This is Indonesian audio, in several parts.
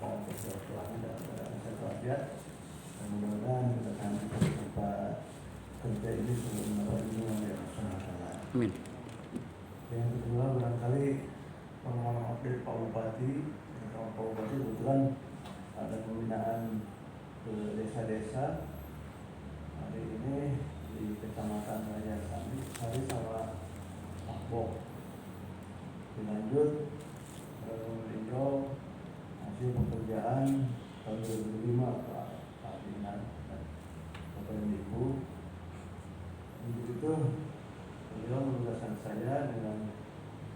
bersilaturahmi dan sehat walafiat. Dan mudah-mudahan kita akan tempat kerja ini selalu mendapat lindungan yang sangat. Amin. Yang kedua, barangkali pengalaman update Pak Bupati. Pak Bupati kebetulan ada pembinaan ke desa-desa. Hari ini di Kecamatan Raja Sari sama Akbok. Dilanjut meninjau hasil pekerjaan tahun 2005 Pak Dinan dan Bapak Ibu. Untuk itu beliau menugaskan saya dengan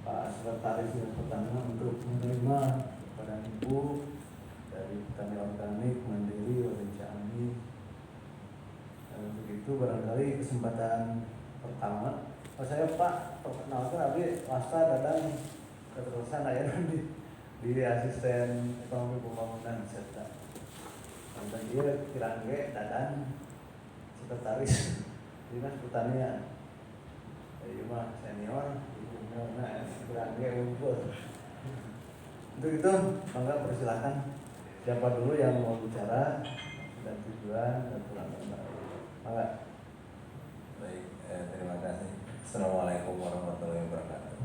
Pak Sekretaris Dinas Pertanian untuk menerima kepada Ibu dari petani organik mandiri oleh Ciamis. Dan untuk itu barangkali kesempatan pertama, saya Pak perkenalkan Abi Wasta Dadang keterusan ayah di asisten ekonomi pembangunan serta dan dia Kirangge Dadan sekretaris Dinas Pertanian. Iya mah senior, Kirangge unggul. Untuk itu, mangga persilakan siapa dulu yang mau bicara dan tujuan dan pulang kembali. Mangga. Baik, terima kasih. Assalamualaikum warahmatullahi wabarakatuh.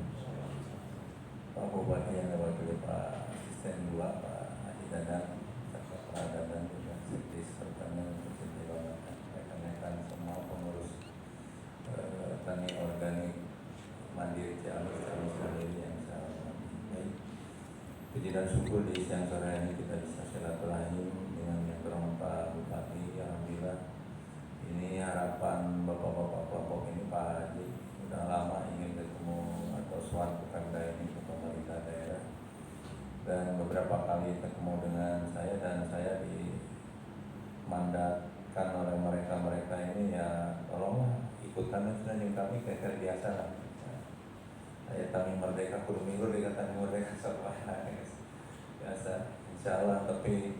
Pak Bupati yang diwakili Pak Asisten 2, Pak Haji Dadang, serta Pak Dadang juga Sekdes Pertanian Provinsi Banten, rekan-rekan semua pengurus tani organik mandiri Ciamis mandiri yang saya hormati. Baik, puji dan syukur di siang sore ini kita bisa silaturahim dengan yang bermanfaat Bupati. Alhamdulillah. Ini harapan bapak-bapak kelompok ini Pak Haji sudah lama ingin ketemu atau suatu Pemda ini ke pemerintah daerah, dan beberapa kali ketemu dengan saya dan saya dimandatkan oleh mereka ini ya tolong ikutkan dengan kami kayak biasa lah. Saya kami merdeka kudu minggu dikatakan merdeka sama biasa insya Allah. Tapi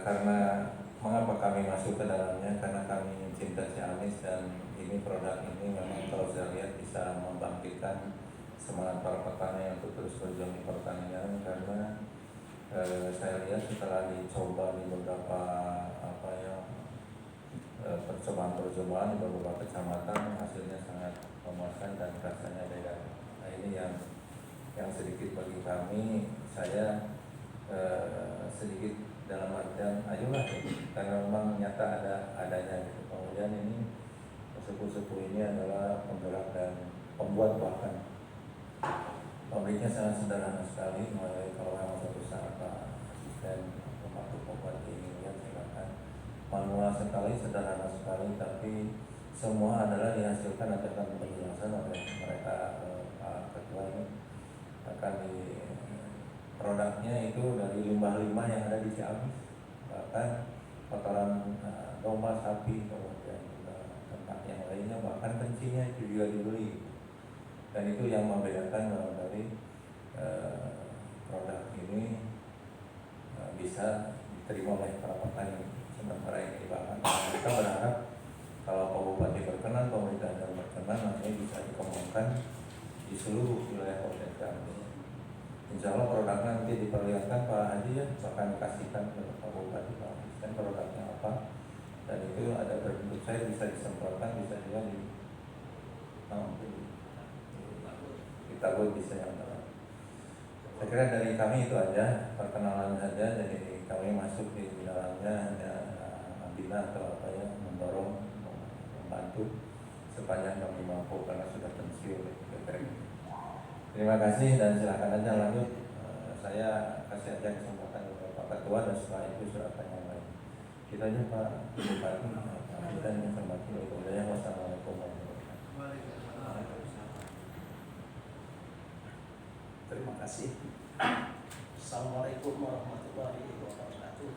karena mengapa kami masuk ke dalamnya, karena kami cinta Ciamis dan ini produk ini memang kalau saya lihat bisa membangkitkan semangat para petani untuk terus berjuang di pertanian. Karena saya lihat setelah dicoba di beberapa percobaan di beberapa kecamatan hasilnya sangat memuaskan dan rasanya beda. Nah ini yang sedikit bagi kami, saya sedikit dalam artian ayolah karena memang nyata adanya gitu. Kemudian ini sepuh-sepuh ini adalah penggerak dan pembuat, bahkan pabriknya sangat sederhana sekali. Mulai kalau memang suatu saat Pak Asisten Pak Bupati ingin lihat silakan, manual sekali, sederhana sekali, tapi semua adalah dihasilkan akan penjelasan oleh mereka. Pak Ketua ini akan produknya itu dari limbah-limbah yang ada di Ciamis, bahkan kotoran domba, sapi, kemudian juga tempat yang lainnya, bahkan kencingnya itu juga dibeli. Dan itu yang membedakan dari produk ini bisa diterima oleh para petani. Sementara ini bahkan kita berharap kalau Pak Bupati berkenan, pemerintah dan berkenan, ini bisa dikembangkan di seluruh wilayah Kabupaten Ciamis. Insya Allah produknya nanti diperlihatkan Pak Haji ya, akan kasihkan ke Pak Bupati, Pak Asisten produknya apa, dan itu ada berbentuk saya bisa disemprotkan, bisa juga ditabur bisa yang dalam. Saya kira dari kami itu aja perkenalan saja. Jadi kami masuk di dalamnya hanya membina atau apa ya, mendorong, membantu sepanjang kami mampu karena sudah pensiun. Terima kasih dan silakan aja lanjut. Saya kasih aja kesempatan kepada Pak Ketua dan setelah itu silakan yang lain. Kita aja Pak Bupati, kita yang hormati oleh wassalamualaikum warahmatullahi wabarakatuh. Terima kasih. Assalamualaikum warahmatullahi wabarakatuh.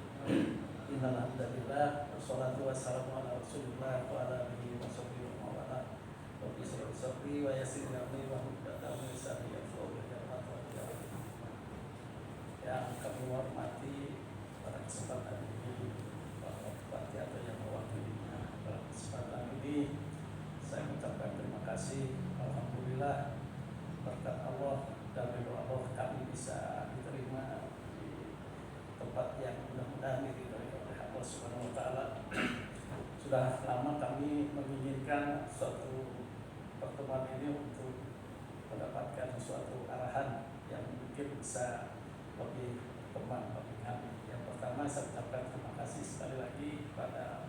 Innal hamdalillah wassalatu wassalamu ala Rasulillah wa ala alihi washabbihi wa ala Rabbi sholli wa yassir li amri wa hlul lisani yafqahu qawli. Yang kami hormati pada kesempatan ini Bapak Bupati atau yang mewakilinya, pada kesempatan ini saya mengucapkan terima kasih. Alhamdulillah berkat Allah dan ridho Allah kami bisa diterima di tempat yang mudah-mudahan diridhoi oleh Allah Subhanahu wa taala. Sudah lama kami menginginkan suatu pertemuan ini untuk mendapatkan suatu arahan yang mungkin bisa lebih berkembang bagi kami. Yang pertama, saya ucapkan terima kasih sekali lagi kepada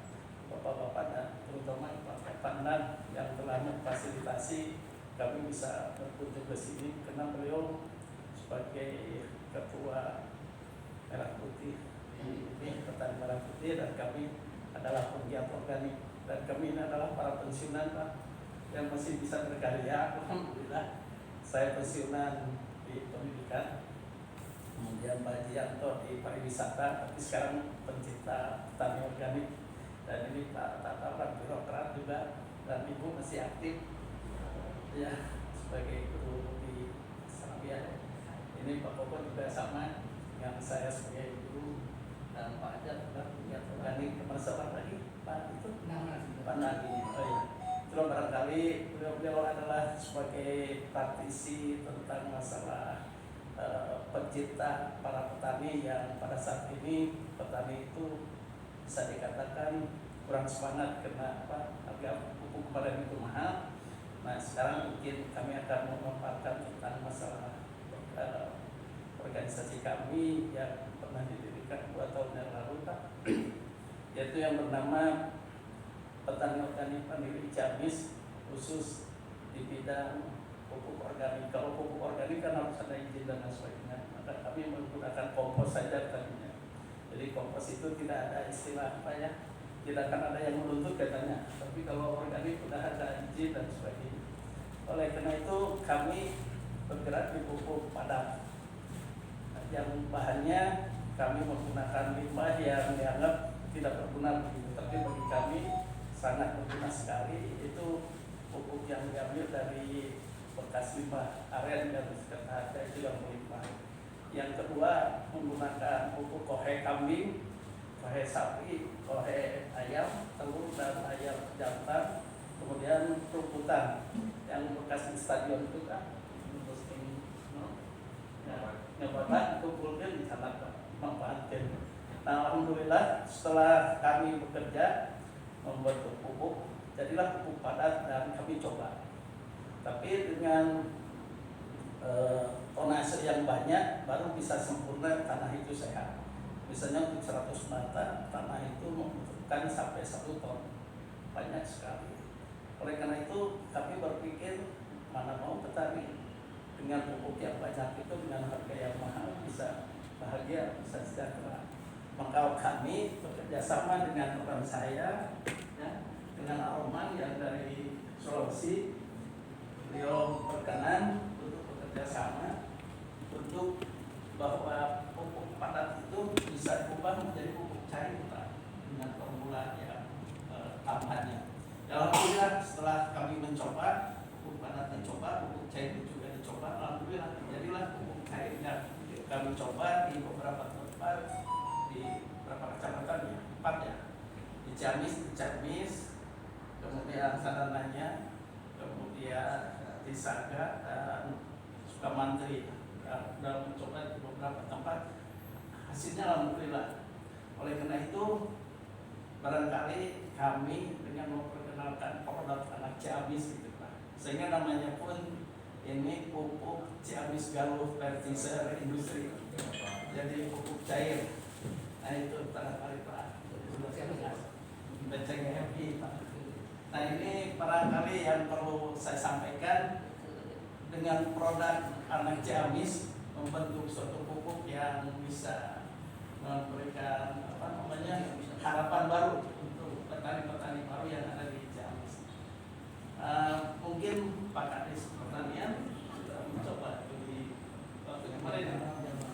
bapak-bapak dan terutama Pak Pandan yang telah memfasilitasi kami bisa berkunjung ke sini, karena beliau sebagai ketua Merah Putih ini petani Merah Putih, dan kami adalah penggiat organik, dan kami ini adalah para pensiunan Pak yang masih bisa berkarya. Alhamdulillah, saya pensiunan di pendidikan, kemudian Pak Jianto di pariwisata, tapi sekarang pencinta petani organik, dan ini Pak Tata birokrat juga, dan Ibu masih aktif ya sebagai guru di Sarabia. Ini Pak Koko juga sama yang saya sebagai guru, dan Pak Ajat juga punya organik. Kemarin lagi Pak itu Pak Nadi. Oh ya, itu barangkali beliau adalah sebagai praktisi tentang masalah pencipta para petani yang pada saat ini petani itu bisa dikatakan kurang semangat karena harga pupuk kemarin itu mahal. Nah, sekarang mungkin kami akan memaparkan tentang masalah organisasi kami yang pernah didirikan 2 tahun yang lalu Pak, yaitu yang bernama Petani Organik Mandiri Ciamis, khusus di bidang pupuk organik. Kalau pupuk organik kan harus ada izin dan sebagainya, maka kami menggunakan kompos saja tadinya. Jadi kompos itu tidak ada istilah apa ya, tidak akan ada yang menuntut katanya, tapi kalau organik sudah ada izin dan sebagainya. Oleh karena itu kami bergerak di pupuk padat, yang bahannya kami menggunakan limbah yang dianggap tidak berguna begitu, tapi bagi kami sangat berguna sekali. Itu pupuk yang diambil dari bekas limbah aren dan sekitar itu yang melimpah. Yang kedua, menggunakan pupuk kohe kambing, kohe sapi, kohe ayam, telur dan ayam jantan, kemudian rumputan yang bekas di stadion itu kan, nyobakan kumpulkan di sana manfaatkan. Nah, alhamdulillah setelah kami bekerja membentuk pupuk, jadilah pupuk padat dan kami coba. Tapi dengan tonase yang banyak baru bisa sempurna tanah itu sehat. Misalnya untuk 100 mata tanah itu membutuhkan sampai 1 ton, banyak sekali. Oleh karena itu kami berpikir mana mau petani dengan pupuk yang banyak itu dengan harga yang mahal bisa bahagia, bisa sejahtera. Maka kami bekerja sama dengan rekan saya ya, dengan Aroman yang dari Sulawesi. Beliau berkenan untuk bekerja sama untuk bahwa pupuk padat itu bisa diubah menjadi pupuk cair dengan formula yang tambahannya. Alhamdulillah setelah kami mencoba pupuk padat, pupuk cair juga dicoba, alhamdulillah jadilah pupuk cair yang kami coba di beberapa tempat, di beberapa kecamatan ya, 4 ya, di Ciamis, kemudian Sadananya, kemudian di Saga dan Sukamantri. Dalam mencoba di beberapa tempat, hasilnya alhamdulillah. Oleh karena itu barangkali kami dengan memperkenalkan produk anak Ciamis gitu Pak, sehingga namanya pun ini pupuk Ciamis Galuh Fertilizer Industri, jadi pupuk cair. Nah itu barangkali Pak, beceng happy Pak. Nah ini barangkali yang perlu saya sampaikan, dengan produk anak Ciamis membentuk suatu pupuk yang bisa memberikan harapan baru untuk petani-petani baru yang ada di Ciamis. Mungkin Pak Kadis Pertanian sudah mencoba di waktu kemarin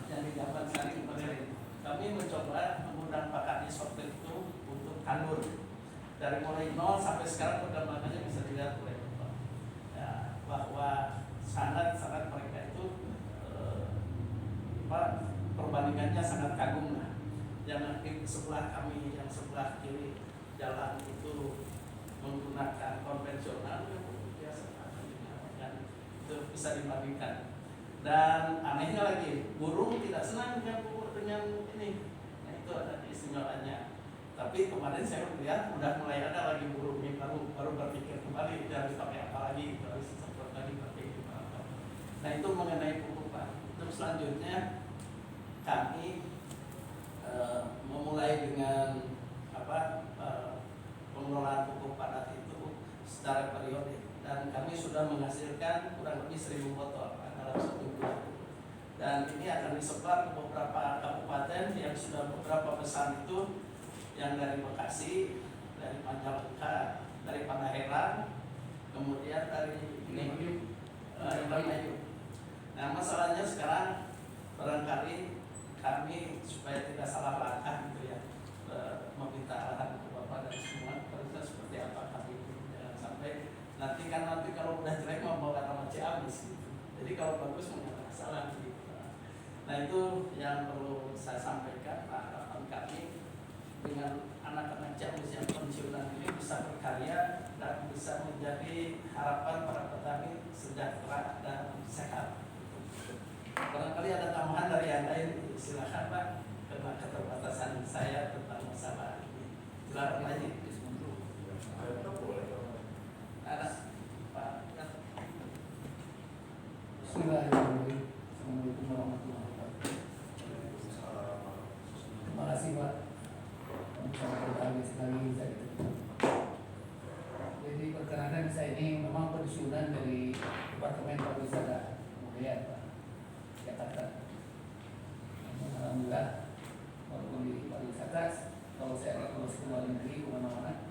yang di Jabat Sari kemarin, kami mencoba mengundang Pak Kadis waktu itu untuk tandur dari mulai 0 sampai sekarang perkembangannya bisa dilihat oleh Bapak ya, bahwa sangat mereka itu perbandingannya sangat kagum lah. Yang sebelah kami, yang sebelah kiri jalan itu menggunakan konvensional, biasa dan itu bisa dibandingkan. Dan anehnya lagi, burung tidak senang dengan pupuk dengan ini itu ada keistimewanya. Tapi kemarin saya melihat udah mulai ada lagi burung yang baru berpikir kembali harus pakai apa lagi, harus seperti tadi pakai apa. Nah itu mengenai pupuk Pak. Terus selanjutnya kami memulai dengan pengelolaan pupuk padat itu secara periodik, dan kami sudah menghasilkan kurang lebih 1.000 botol dalam 1 bulan. Dan ini akan disebar ke beberapa kabupaten yang sudah beberapa pesan itu, yang dari Bekasi, dari Majalengka, dari Pangandaran, kemudian dari Madiun. Nah masalahnya sekarang barangkali kami supaya tidak salah langkah gitu ya, meminta arahan ke Bapak dan semua harusnya seperti apa kami ini, jangan sampai nanti kalau udah jelek mau bawa nama Ciamis gitu. Jadi kalau bagus nggak ada masalah gitu. Nah itu yang perlu saya sampaikan, harapan kami dengan anak-anak Ciamis yang pensiunan ini bisa berkarya dan bisa menjadi harapan para petani sejahtera dan sehat. Barangkali ada tambahan dari yang lain, silakan Pak, karena keterbatasan saya tentang masalah ini. Silakan lagi. Ada Pak. Bismillahirrahmanirrahim. Assalamualaikum warahmatullahi wabarakatuh. Terima kasih Pak. Kami sekali saya. Jadi perkenanan saya ini memang pensiunan dari Departemen Pariwisata Budaya Pak, Jakarta. Alhamdulillah walaupun di pariwisata, kalau saya ke luar negeri kemana-mana,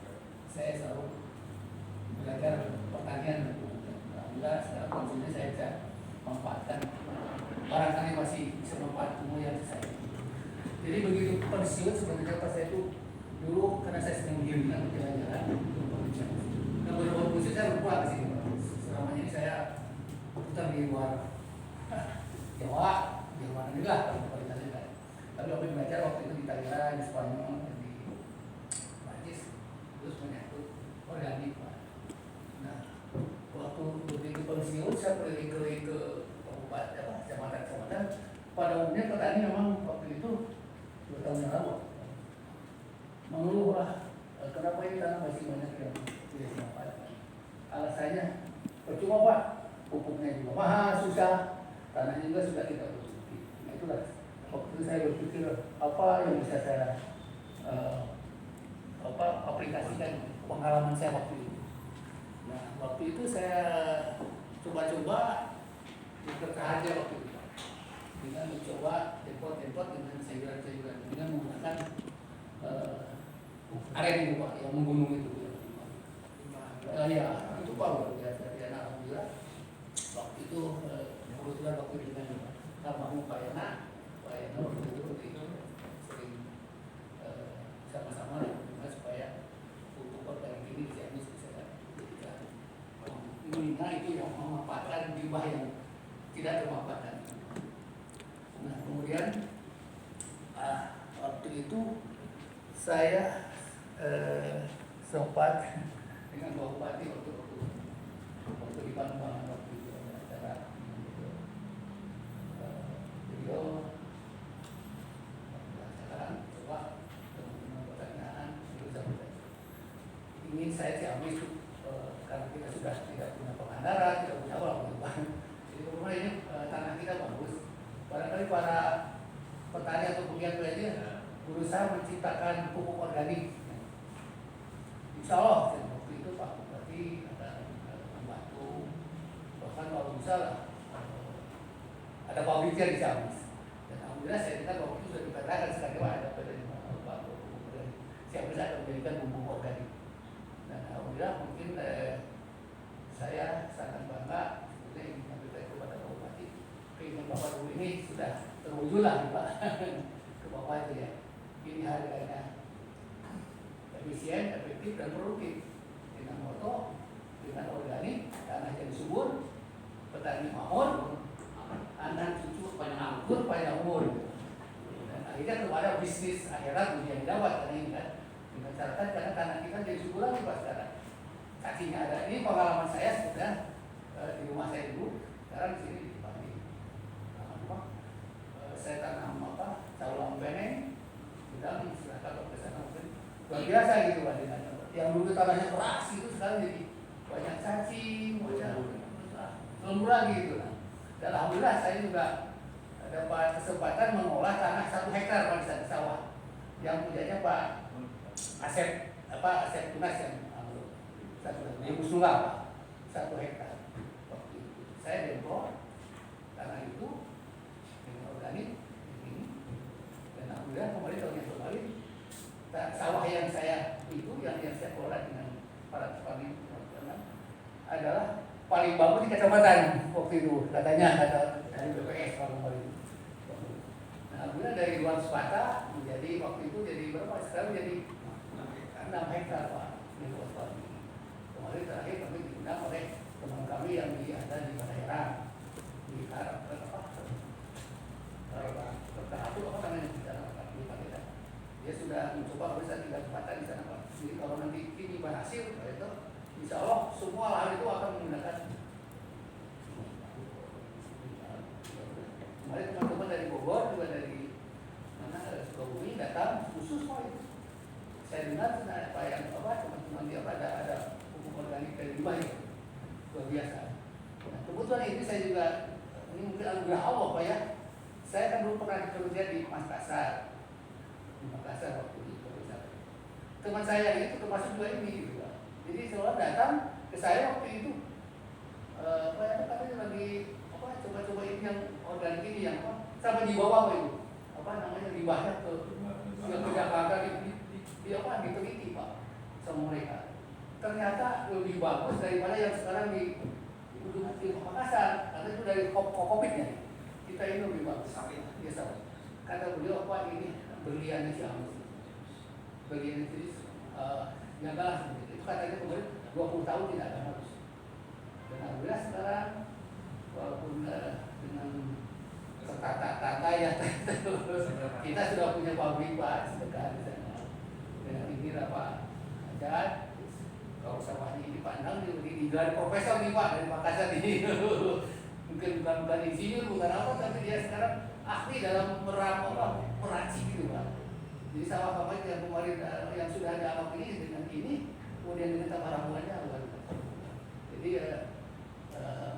saya selalu belajar pertanian. Alhamdulillah sekarang kondisinya saya bisa manfaatkan, barangkali masih bisa manfaat ilmu yang saya. Jadi begitu pensiun sebenarnya pas saya itu dulu karena saya sering menghilang jalan-jalan, nah beberapa musim saya lupa sih. Selama ini saya putar di luar Jawa, Jerman juga kalau Italia. Tapi kami belajar waktu itu di Thailand, di Spanyol, di Prancis, terus menyangkut organik Pak. Nah, waktu begitu pensiun saya keliling-keliling ke kabupaten, kecamatan-kecamatan. Pada umumnya petani memang waktu itu 2 tahun yang lalu mengeluh lah, kenapa ini tanah masih banyak yang tidak dimanfaatkan. Alasannya percuma Pak, pupuknya juga mahal, susah, tanahnya juga sudah tidak bersuci. Nah itulah waktu itu saya berpikir apa yang bisa saya aplikasikan pengalaman saya waktu itu. Nah waktu itu saya coba-coba berkahaja waktu itu dengan mencoba tempot-tempot dengan sayuran-sayuran dengan menggunakan aren Pak yang menggunung itu. Ya itu Pak luar biasa. Dan alhamdulillah waktu itu kebetulan waktu itu dengan almarhum Pak Yana waktu itu sering sama-sama supaya untuk organik ini Ciamis bisa dijadikan Mina itu yang memanfaatkan limbah yang tidak termanfaatkan. Nah kemudian waktu itu saya sempat dengan Pak Bupati waktu di Pamulang waktu itu ada acara beliau sekarang coba teman-teman pertanyaan ingin saya Ciamis karena kita sudah tidak punya Pangandaran, tidak punya apa jadi rumah ini tanah kita bagus, barangkali para petani atau pegiat belajar berusaha menciptakan pupuk organik. Insya Allah waktu itu Pak Bupati ada membantu, bahkan kalau bisa lah ada pabriknya di Ciamis. Dan alhamdulillah saya dengar waktu itu sudah dikatakan sekarang ada penerima Pak Bupati Ciamis akan menjadikan pupuk organik. Dan alhamdulillah mungkin saya sangat bangga sebetulnya ingin menyampaikan kepada Pak Bupati keinginan Bapak dulu ini sudah terwujud lah Pak ke Bapak itu ya. Ini harganya efisien, efektif dan produktif dengan moto, dengan organik, tanah yang subur, petani makmur, anak cucu panjang anggur, panjang umur. Dan akhirnya kepada bisnis akhirat dunia yang dapat karena ini kan dimasyarakat karena tanah kita jadi subur lagi Pak sekarang. Saking ada ini pengalaman saya sudah di rumah saya dulu, sekarang di sini di Bali. Saya tanam caulang beneng, sudah biasa gitu Pak dengan yang dulu tanahnya keras itu sekarang jadi banyak cacing, banyak lembur lagi gitu. Dan alhamdulillah saya juga dapat kesempatan mengolah tanah 1 hektar Pak di sana sawah yang punyanya Pak Asep Tunas yang di Musnula Pak 1 hektar. Waktu itu saya dempor tanah itu dengan organik ini, dan alhamdulillah kemarin sawah yang saya itu yang saya kelola dengan para petani adalah paling bagus di kecamatan waktu itu katanya kata dari BPS kalau kemarin. Nah, alhamdulillah dari luar Sepata menjadi waktu itu jadi berapa? Sekarang jadi 6 hektar Pak di luar Sepata. Kemarin terakhir kami diundang oleh teman kami yang ada di daerah di Arab apa namanya di sana Pak di Padang. Dia sudah mencoba bisa tinggal tempatan di sana Pak. Jadi kalau nanti ini berhasil itu insya Allah semua lahan itu akan menggunakan. Kemarin teman-teman dari Bogor juga dari mana Sukabumi datang khusus Pak itu. Saya dengar apa yang teman-teman dia ada pupuk organik dari Dubai luar biasa. Nah, kebetulan ini saya juga ini mungkin anugerah Allah Pak ya. Saya kan dulu pernah bekerja di Makassar waktu itu. Teman saya itu termasuk juga ini gitu Pak. Jadi seolah datang ke saya waktu itu katanya lagi coba-coba ini yang organik ini yang sampai dibawa Pak itu namanya limbahnya ke Jakarta diteliti Pak sama mereka. Ternyata lebih bagus daripada yang sekarang di Makassar karena itu dari COVID-nya. Kita ini lebih bagus. Biasa. Kata beliau ini berlian Ciamis. Berlian itu nyagalah seperti itu. Katanya kemarin 20 tahun tidak ada harus. Dan alhamdulillah sekarang walaupun dengan tertata ya kita sudah punya pabrik Pak sedekat di sana. Dengan ini Pak Ajat. Kalau sawahnya ini pandang digelar profesor nih Pak dari Makassar ini. Mungkin bukan insinyur, bukan apa, tapi dia sekarang ahli dalam meracik gitu Pak. Jadi sawah sawah yang kemarin yang sudah ada anak ini dengan ini, kemudian dengan tambah rambuannya luar biasa. Jadi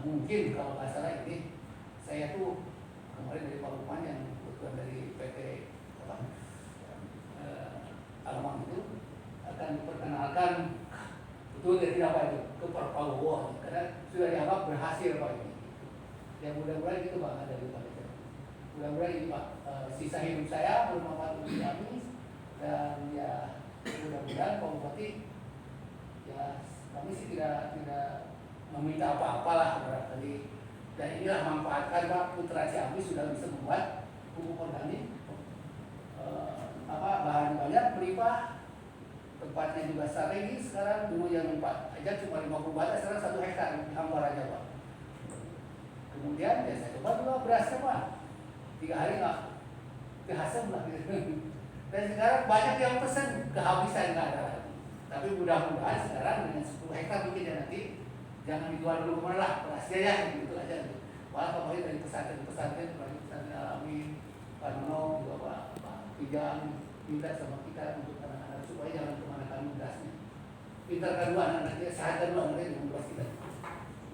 mungkin kalau nggak salah ini saya tuh kemarin dari Pak Lukman yang kebetulan dari PT Alamang itu akan diperkenalkan betul dari apa itu ke Pak Prabowo karena sudah dianggap berhasil Pak ini. Ya mudah-mudahan itu Pak ada di Pak. Mudah-mudahan ini Pak sisa hidup saya bermanfaat untuk kami dan ya mudah-mudahan Pak Bupati ya kami sih tidak meminta apa-apa lah barangkali dan inilah manfaatkan Pak Putra Ciamis sudah bisa membuat pupuk organik bahan banyak melimpah. Tempatnya juga strategi sekarang dulu yang Pak aja cuma 50 bata sekarang 1 hektar di hamparannya Pak. Kemudian ya saya coba dulu berasnya Pak 3 hari nggak kehasil lah gitu. Dan sekarang banyak yang pesen kehabisan nggak ada lagi. Tapi mudah-mudahan sekarang dengan 10 hektar mungkin ya nanti jangan dijual dulu kemana lah berasnya ya gitu aja. Wah kemarin dari pesantren Alamin Pak Nono juga Pak Pijang minta sama kita untuk anak-anak supaya jangan kemana-mana berasnya. Pintar kedua anak-anaknya, sehat kedua anak-anaknya dengan beras kita.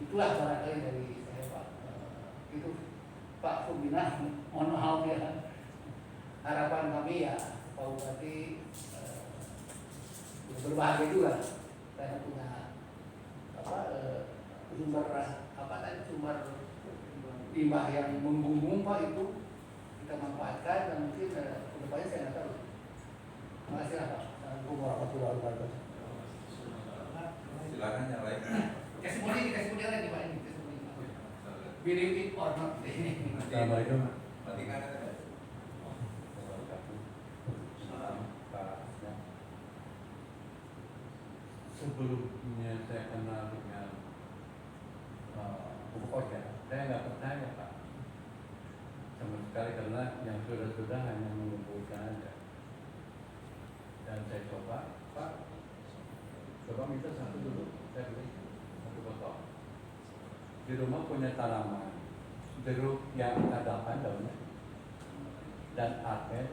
Itulah barangkali dari saya Pak. Itu Pak Pembina, mohon maaf ya. Harapan kami ya Pak Bupati berbahagia juga karena punya sumber limbah yang membumbung Pak itu kita manfaatkan dan mungkin kedepannya saya nggak tahu. Terima kasih Pak. Assalamualaikum warahmatullahi wabarakatuh. Silakan yang lain. Kasih budi lagi Pak ini. Believe it or not. Assalamualaikum. Matikan ada. Sebelumnya saya kenal dengan pupuk organ, saya nggak percaya Pak sama sekali karena yang sudah hanya mengumpulkan aja. Dan saya coba, Pak, coba minta satu dulu, saya beli 1 botol. Di rumah punya tanaman jeruk yang ada 8 daunnya dan apel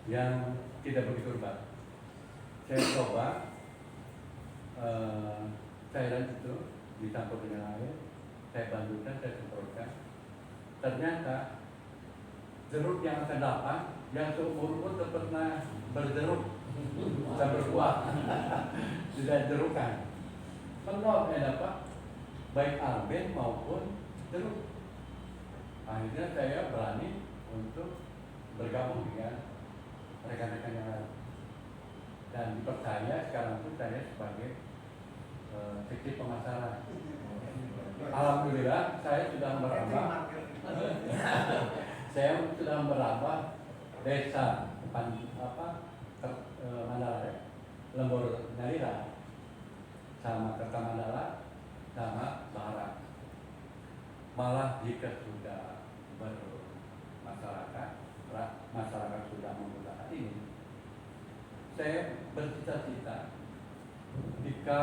yang tidak begitu lebat. saya coba cairan itu dicampur dengan air, saya bandukan, saya semprotkan. Ternyata jeruk yang akan dapat, yang seumur pun pernah berjeruk dan berbuah, tidak jerukan. Penuh yang dapat, baik alben maupun jeruk. Akhirnya saya berani untuk bergabung dengan rekan-rekan yang lain. Dan dipercaya sekarang itu saya sebagai seksi pemasaran. Alhamdulillah saya sudah merambah desa Mandala, Lembur Nalira, sama Kertamandala, sama Barat. Malah jika sudah masyarakat sudah menggunakan ini, saya bercita-cita jika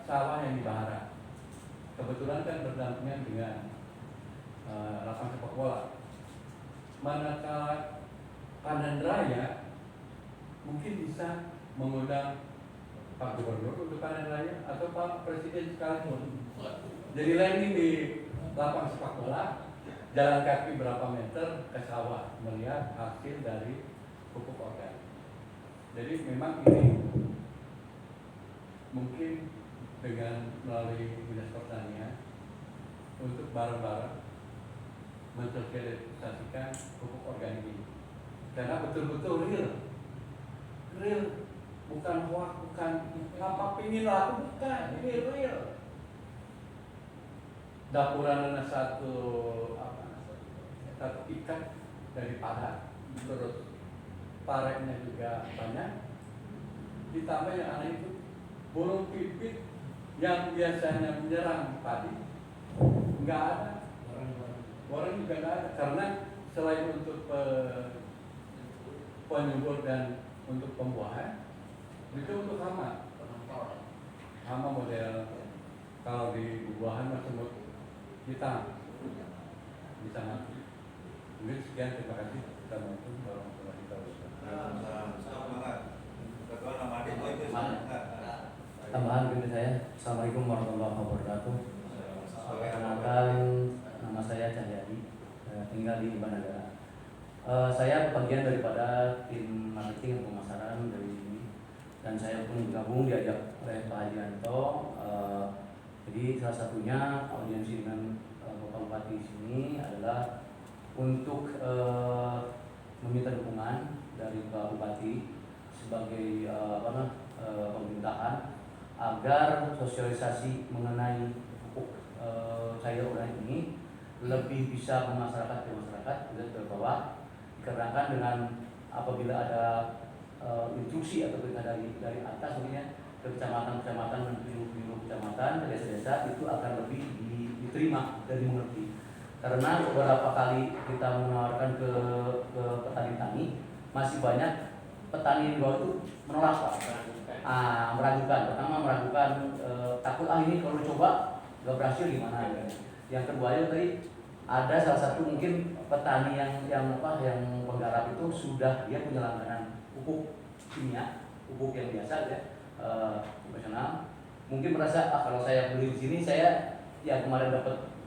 sawah yang di Barat, kebetulan kan berdampingan dengan lapangan sepak bola. Manakala panen raya, mungkin bisa mengundang Pak Gubernur untuk panen raya atau Pak Presiden sekalipun. Jadi landing di lapangan sepak bola, jalan kaki berapa meter ke sawah melihat hasil dari pupuk organik. Jadi memang ini mungkin dengan melalui Dinas Pertanian untuk bareng-bareng mensosialisasikan pupuk organik ini, karena betul-betul real, bukan hoax, bukan ngapa pingin laku, bukan, ini real. Dapuran satu ikan dari Padang, terus pareknya juga banyak, ditambah yang aneh itu burung pipit yang biasanya menyerang padi nggak ada, orang juga nggak ada, karena selain untuk penyubur dan untuk pembuahan, itu untuk hama model kalau di buahan masih hitam bisa mati. Mungkin sekian, terima kasih. Assalamualaikum warahmatullahi wabarakatuh. Tambahan dari saya, Assalamualaikum warahmatullahi wabarakatuh. Perkenalkan, nama saya Cahyadi, tinggal di Banagara. Saya bagian daripada tim marketing dan pemasaran dari ini, dan saya pun bergabung diajak oleh Pak Hajianto. Jadi salah satunya audiensi dengan Bapak Bupati di sini adalah untuk meminta dukungan dari Pak Bupati sebagai pemerintahan agar sosialisasi mengenai pupuk cair organik ini lebih bisa ke masyarakat tidak terbawa, dikarenakan dengan apabila ada instruksi atau perintah dari atas mungkin ke kecamatan-kecamatan dan biru kecamatan, ke desa-desa, itu akan lebih diterima dan dimengerti. Karena beberapa kali kita menawarkan ke petani-petani, masih banyak petani di bawah itu menolak, Pak. Meragukan. Pertama meragukan, takut ini kalau coba nggak berhasil gimana. Yang kedua itu tadi ada salah satu mungkin petani yang penggarap itu sudah dia punya langganan pupuk kimia, pupuk yang biasa ya, konvensional. Mungkin merasa kalau saya beli di sini saya ya kemarin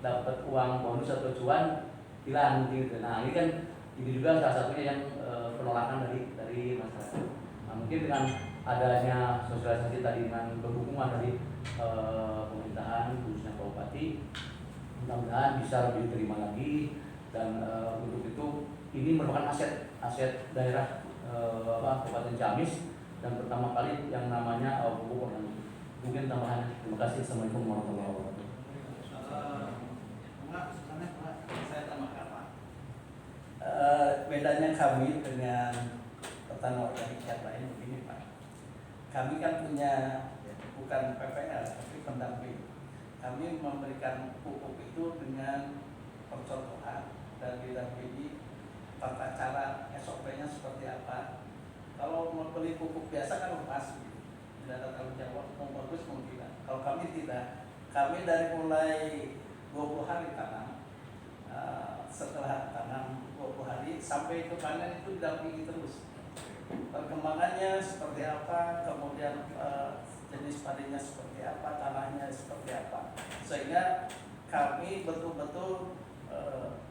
dapat uang bonus atau cuan hilang gitu. Nah ini kan ini juga salah satunya yang penolakan dari masyarakat. Nah, mungkin dengan adanya sosialisasi tadi dengan berhubungan dari pemerintahan khususnya Pak Bupati, mudah-mudahan bisa lebih diterima lagi, dan untuk itu ini merupakan aset daerah Kabupaten Ciamis, dan pertama kali yang namanya pupuk organik. Mungkin tambahan. Terima kasih. Assalamualaikum warahmatullahi wabarakatuh. Saya tambahkan, Pak. Bedanya kami dengan petani organik yang lain begini, Pak. Kami kan punya bukan PPL tapi pendamping. Kami memberikan pupuk itu dengan percontohan dan didampingi tata cara SOP-nya seperti apa. Kalau mau beli pupuk biasa kan lepas, tidak ada tanggung jawab, mau bagus mau tidak. Kalau kami tidak, kami dari mulai 20 hari tanam, setelah tanam 20 hari sampai ke panen itu didampingi terus. perkembangannya seperti apa, kemudian jenis padinya seperti apa, tanahnya seperti apa, sehingga kami betul-betul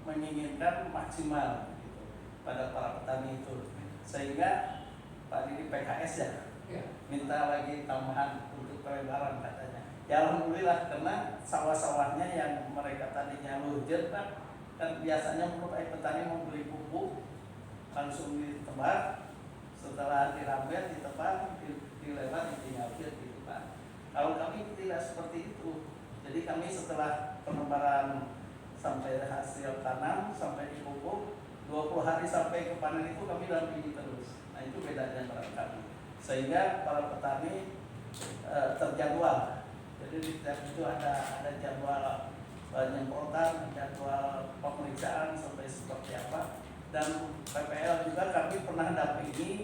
menginginkan maksimal gitu, pada para petani itu, sehingga Pak Didi PKS ya minta lagi tambahan untuk pelebaran katanya. Ya alhamdulillah, karena sawah-sawahnya yang mereka tadinya lurjet kan biasanya menurut petani membeli pupuk langsung ditebar, setelah dirambet ditebang dilewat ditinggalkan gitu Pak. Kalau kami tidak seperti itu, jadi kami setelah penebaran sampai hasil tanam sampai dipupuk 20 hari sampai ke panen itu kami dampingi terus. Nah itu bedanya barangkali, sehingga para petani terjadwal. Jadi di setiap itu ada jadwal penyemprotan, jadwal pemeriksaan sampai seperti apa. Dan PPL juga kami pernah dampingi,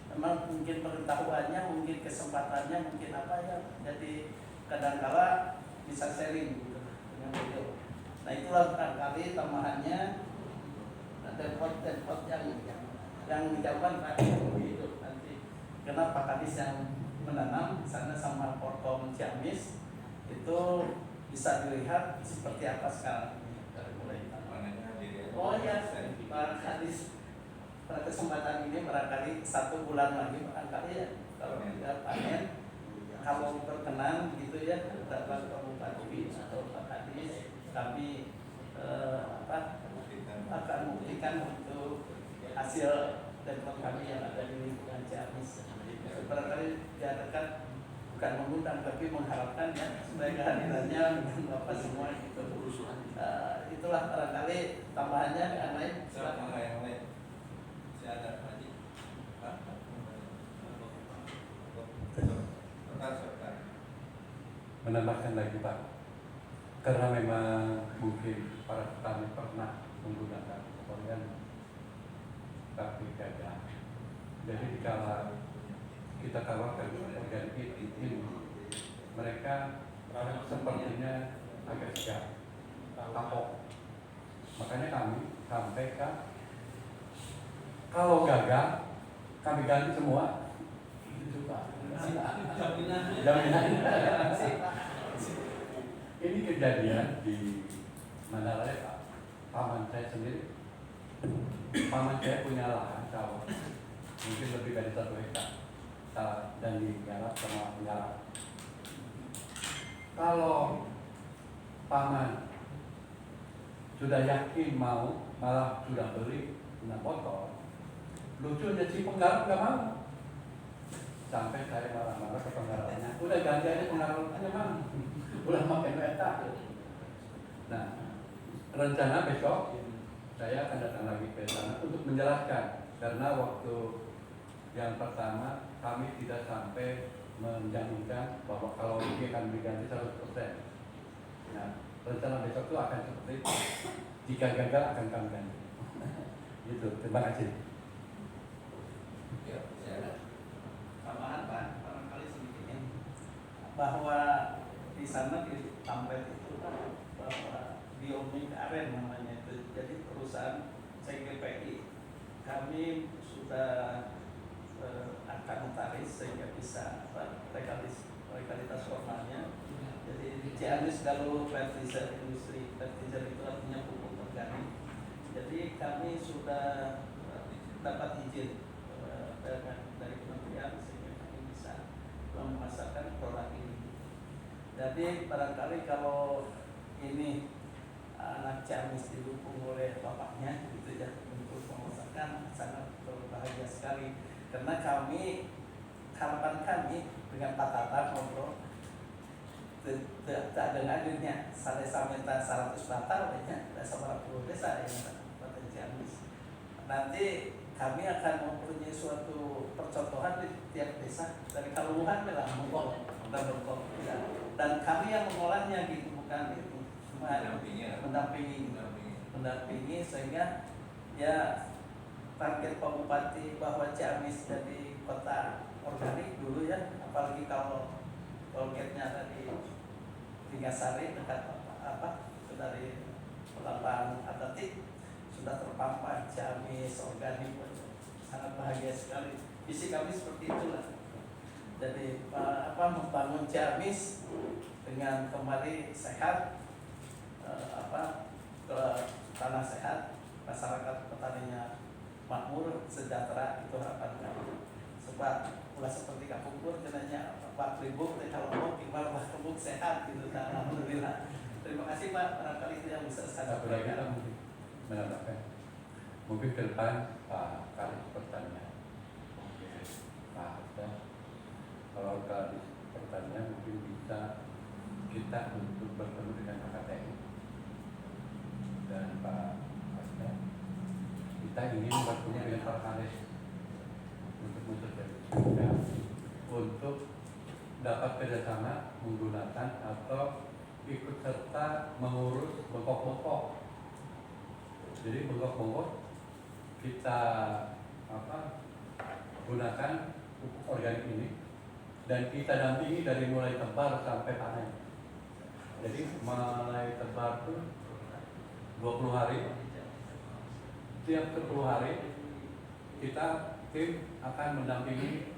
memang mungkin pengetahuannya, mungkin kesempatannya, mungkin apa ya. Jadi kadangkala bisa sharing gitu dengan beliau. Nah itulah barangkali tambahannya, depot yang dijauhkan itu nanti, karena Pak Kadis yang menanam di sana sama Porkom Ciamis itu bisa dilihat seperti apa sekarang dari mulai tanam. Oh ya, Pak Kadis pada kesempatan ini barangkali 1 bulan lagi barangkali ya, kalau tidak panen, kalau berkenan gitu ya, datang ke Bupati atau Pak Kadis, kami akan membuktikan untuk hasil depot kami yang ada di lingkungan Ciamis. Barangkali diadakan bukan mengundang tapi mengharapkan ya supaya kehadirannya dengan Bapak semua gitu. Itulah barangkali tambahannya yang lain. Silakan yang lain. Silakan Haji. Menambahkan lagi Pak, karena memang mungkin para petani pernah menggunakan pemberian tapi gagal. Jadi dikala kita kawarkan organik ini, mereka sepertinya agak segar, kapok. Makanya kami sampaikan kalau gagal kami ganti semua. Itu Pak. Jaminan. Ini kejadian di Mandalay Pak. Paman saya sendiri. Paman saya punya lahan sawah mungkin lebih dari 1 hektar dan digarap sama penggarap. Kalau paman sudah yakin mau, malah sudah beli punya motor, lucunya si penggarap nggak mau. Sampai saya marah-marah ke penggarapnya, udah ganti aja penggarapnya Bang, udah makin beta. Nah, rencana besok saya akan datang lagi ke sana untuk menjelaskan, karena waktu yang pertama kami tidak sampai menjaminkan bahwa kalau ini akan diganti 100%. Nah, rencana besok itu akan seperti itu. Jika gagal akan kami ganti. Gitu. Terima kasih. Tambahan Pak, barangkali sedikit ini, bahwa di sana di Tampet itu bahwa Biomic Aren namanya itu, jadi perusahaan CGPI, kami sudah akan notaris sehingga bisa legalitas formalnya. Jadi di Ciamis kalau fertilizer industri, fertilizer itu artinya pupuk organik. Jadi kami sudah dapat izin dari kementerian sehingga kami bisa memasarkan produk ini. Jadi barangkali kalau ini anak Ciamis didukung oleh bapaknya gitu ya untuk memasarkan, sangat berbahagia sekali, karena kami, harapan kami dengan Pak Tata ngobrol tak ada adanya desa minta 100 batal banyak desa 40 desa yang Kota Ciamis. Nanti kami akan mempunyai suatu percontohan di tiap desa dari Kalungan lah dan kami yang mengolahnya gitu, bukan itu cuma mendampingi sehingga ya target Pak Bupati bahwa Ciamis jadi kota organik dulu ya, apalagi kalau targetnya tadi Tigasari dekat apa itu dari Pelabuhan Atletik sudah terpampang Ciamis organik sangat bahagia sekali. Visi kami seperti itulah. Jadi membangun Ciamis dengan kembali sehat, ke tanah sehat, masyarakat petaninya makmur, sejahtera, itu harapan kami. Sebab ulah seperti kapungkur jenanya Pak Ribuk, kalau mau gimana Pak Ribuk sehat gitu. Alhamdulillah. Terima kasih Pak, barangkali itu yang bisa saya Satu lagi sampaikan. mungkin menambahkan, mungkin ke depan Pak Kadis Pertanian, Pak Hatta, kalau Kadis Pertanian mungkin bisa kita untuk bertemu dengan KKTI dan Pak Hatta, kita ingin bertemu dengan Pak Haris untuk mensosialisasikan untuk dapat kerjasama menggunakan atau ikut serta mengurus bengkok-bengkok. Jadi bengkok-bengkok kita gunakan pupuk organik ini dan kita dampingi dari mulai tebar sampai panen. Jadi mulai tebar itu 20 hari. Tiap 10 hari kita tim akan mendampingi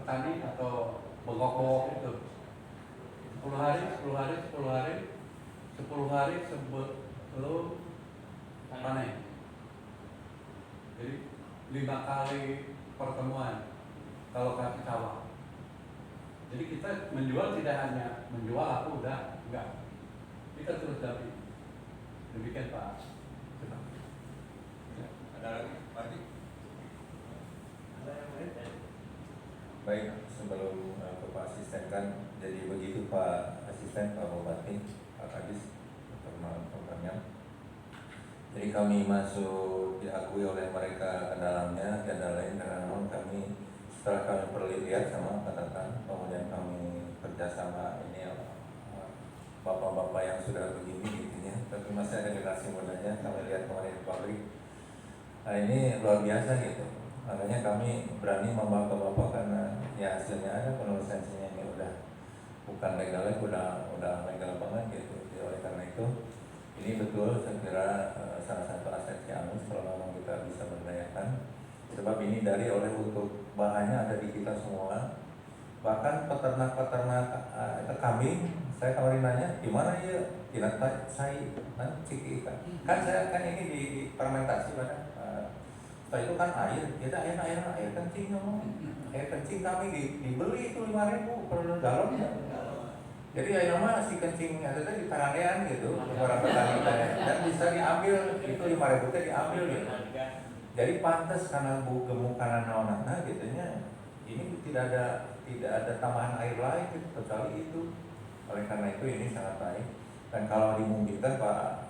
petani atau bengkok-bengkok itu 10 hari sebelum panen. Jadi 5 kali pertemuan kalau kasih sawah. Jadi kita menjual tidak hanya menjual aku udah, enggak. Kita terus dampingi. Demikian Pak. Ada lagi, Pak Adi? Ada yang lain? Baik, sebelum ke Pak Asisten kan, jadi begitu Pak Asisten, Pak Bupati, Pak Kadis, programnya. Jadi kami masuk diakui oleh mereka ke dalamnya, tiada lain karena memang kami setelah kami perlu lihat sama katakan, kemudian kami kerjasama ini bapak-bapak yang sudah begini gitu ya, tapi masih ada generasi mudanya, kami lihat kemarin di pabrik. Nah ini luar biasa gitu. Makanya kami berani membawa ke Bapak karena ya hasilnya ada, penulisannya ini udah bukan legal lagi, udah legal banget gitu. Jadi oleh karena itu ini betul saya kira salah satu aset Ciamis kalau memang kita bisa berdayakan. Sebab ini dari oleh untuk bahannya ada di kita semua. Bahkan peternak-peternak kambing, saya kemarin nanya gimana ya tidak saya ciki ikan. Kan saya kan ini di fermentasi pada. Setelah itu kan air, kita air kencing ngomong. Air kencing kami dibeli itu 5.000 per galon ya. Jadi air nama si kencing ada di Taranean gitu, orang petani dan bisa diambil itu 5.000 teh diambil gitu. Jadi pantas karena gemuk karena naonana gitunya. Ini tidak ada tambahan air lain gitu, kecuali itu. Oleh karena itu ini sangat baik. Dan kalau dimungkinkan Pak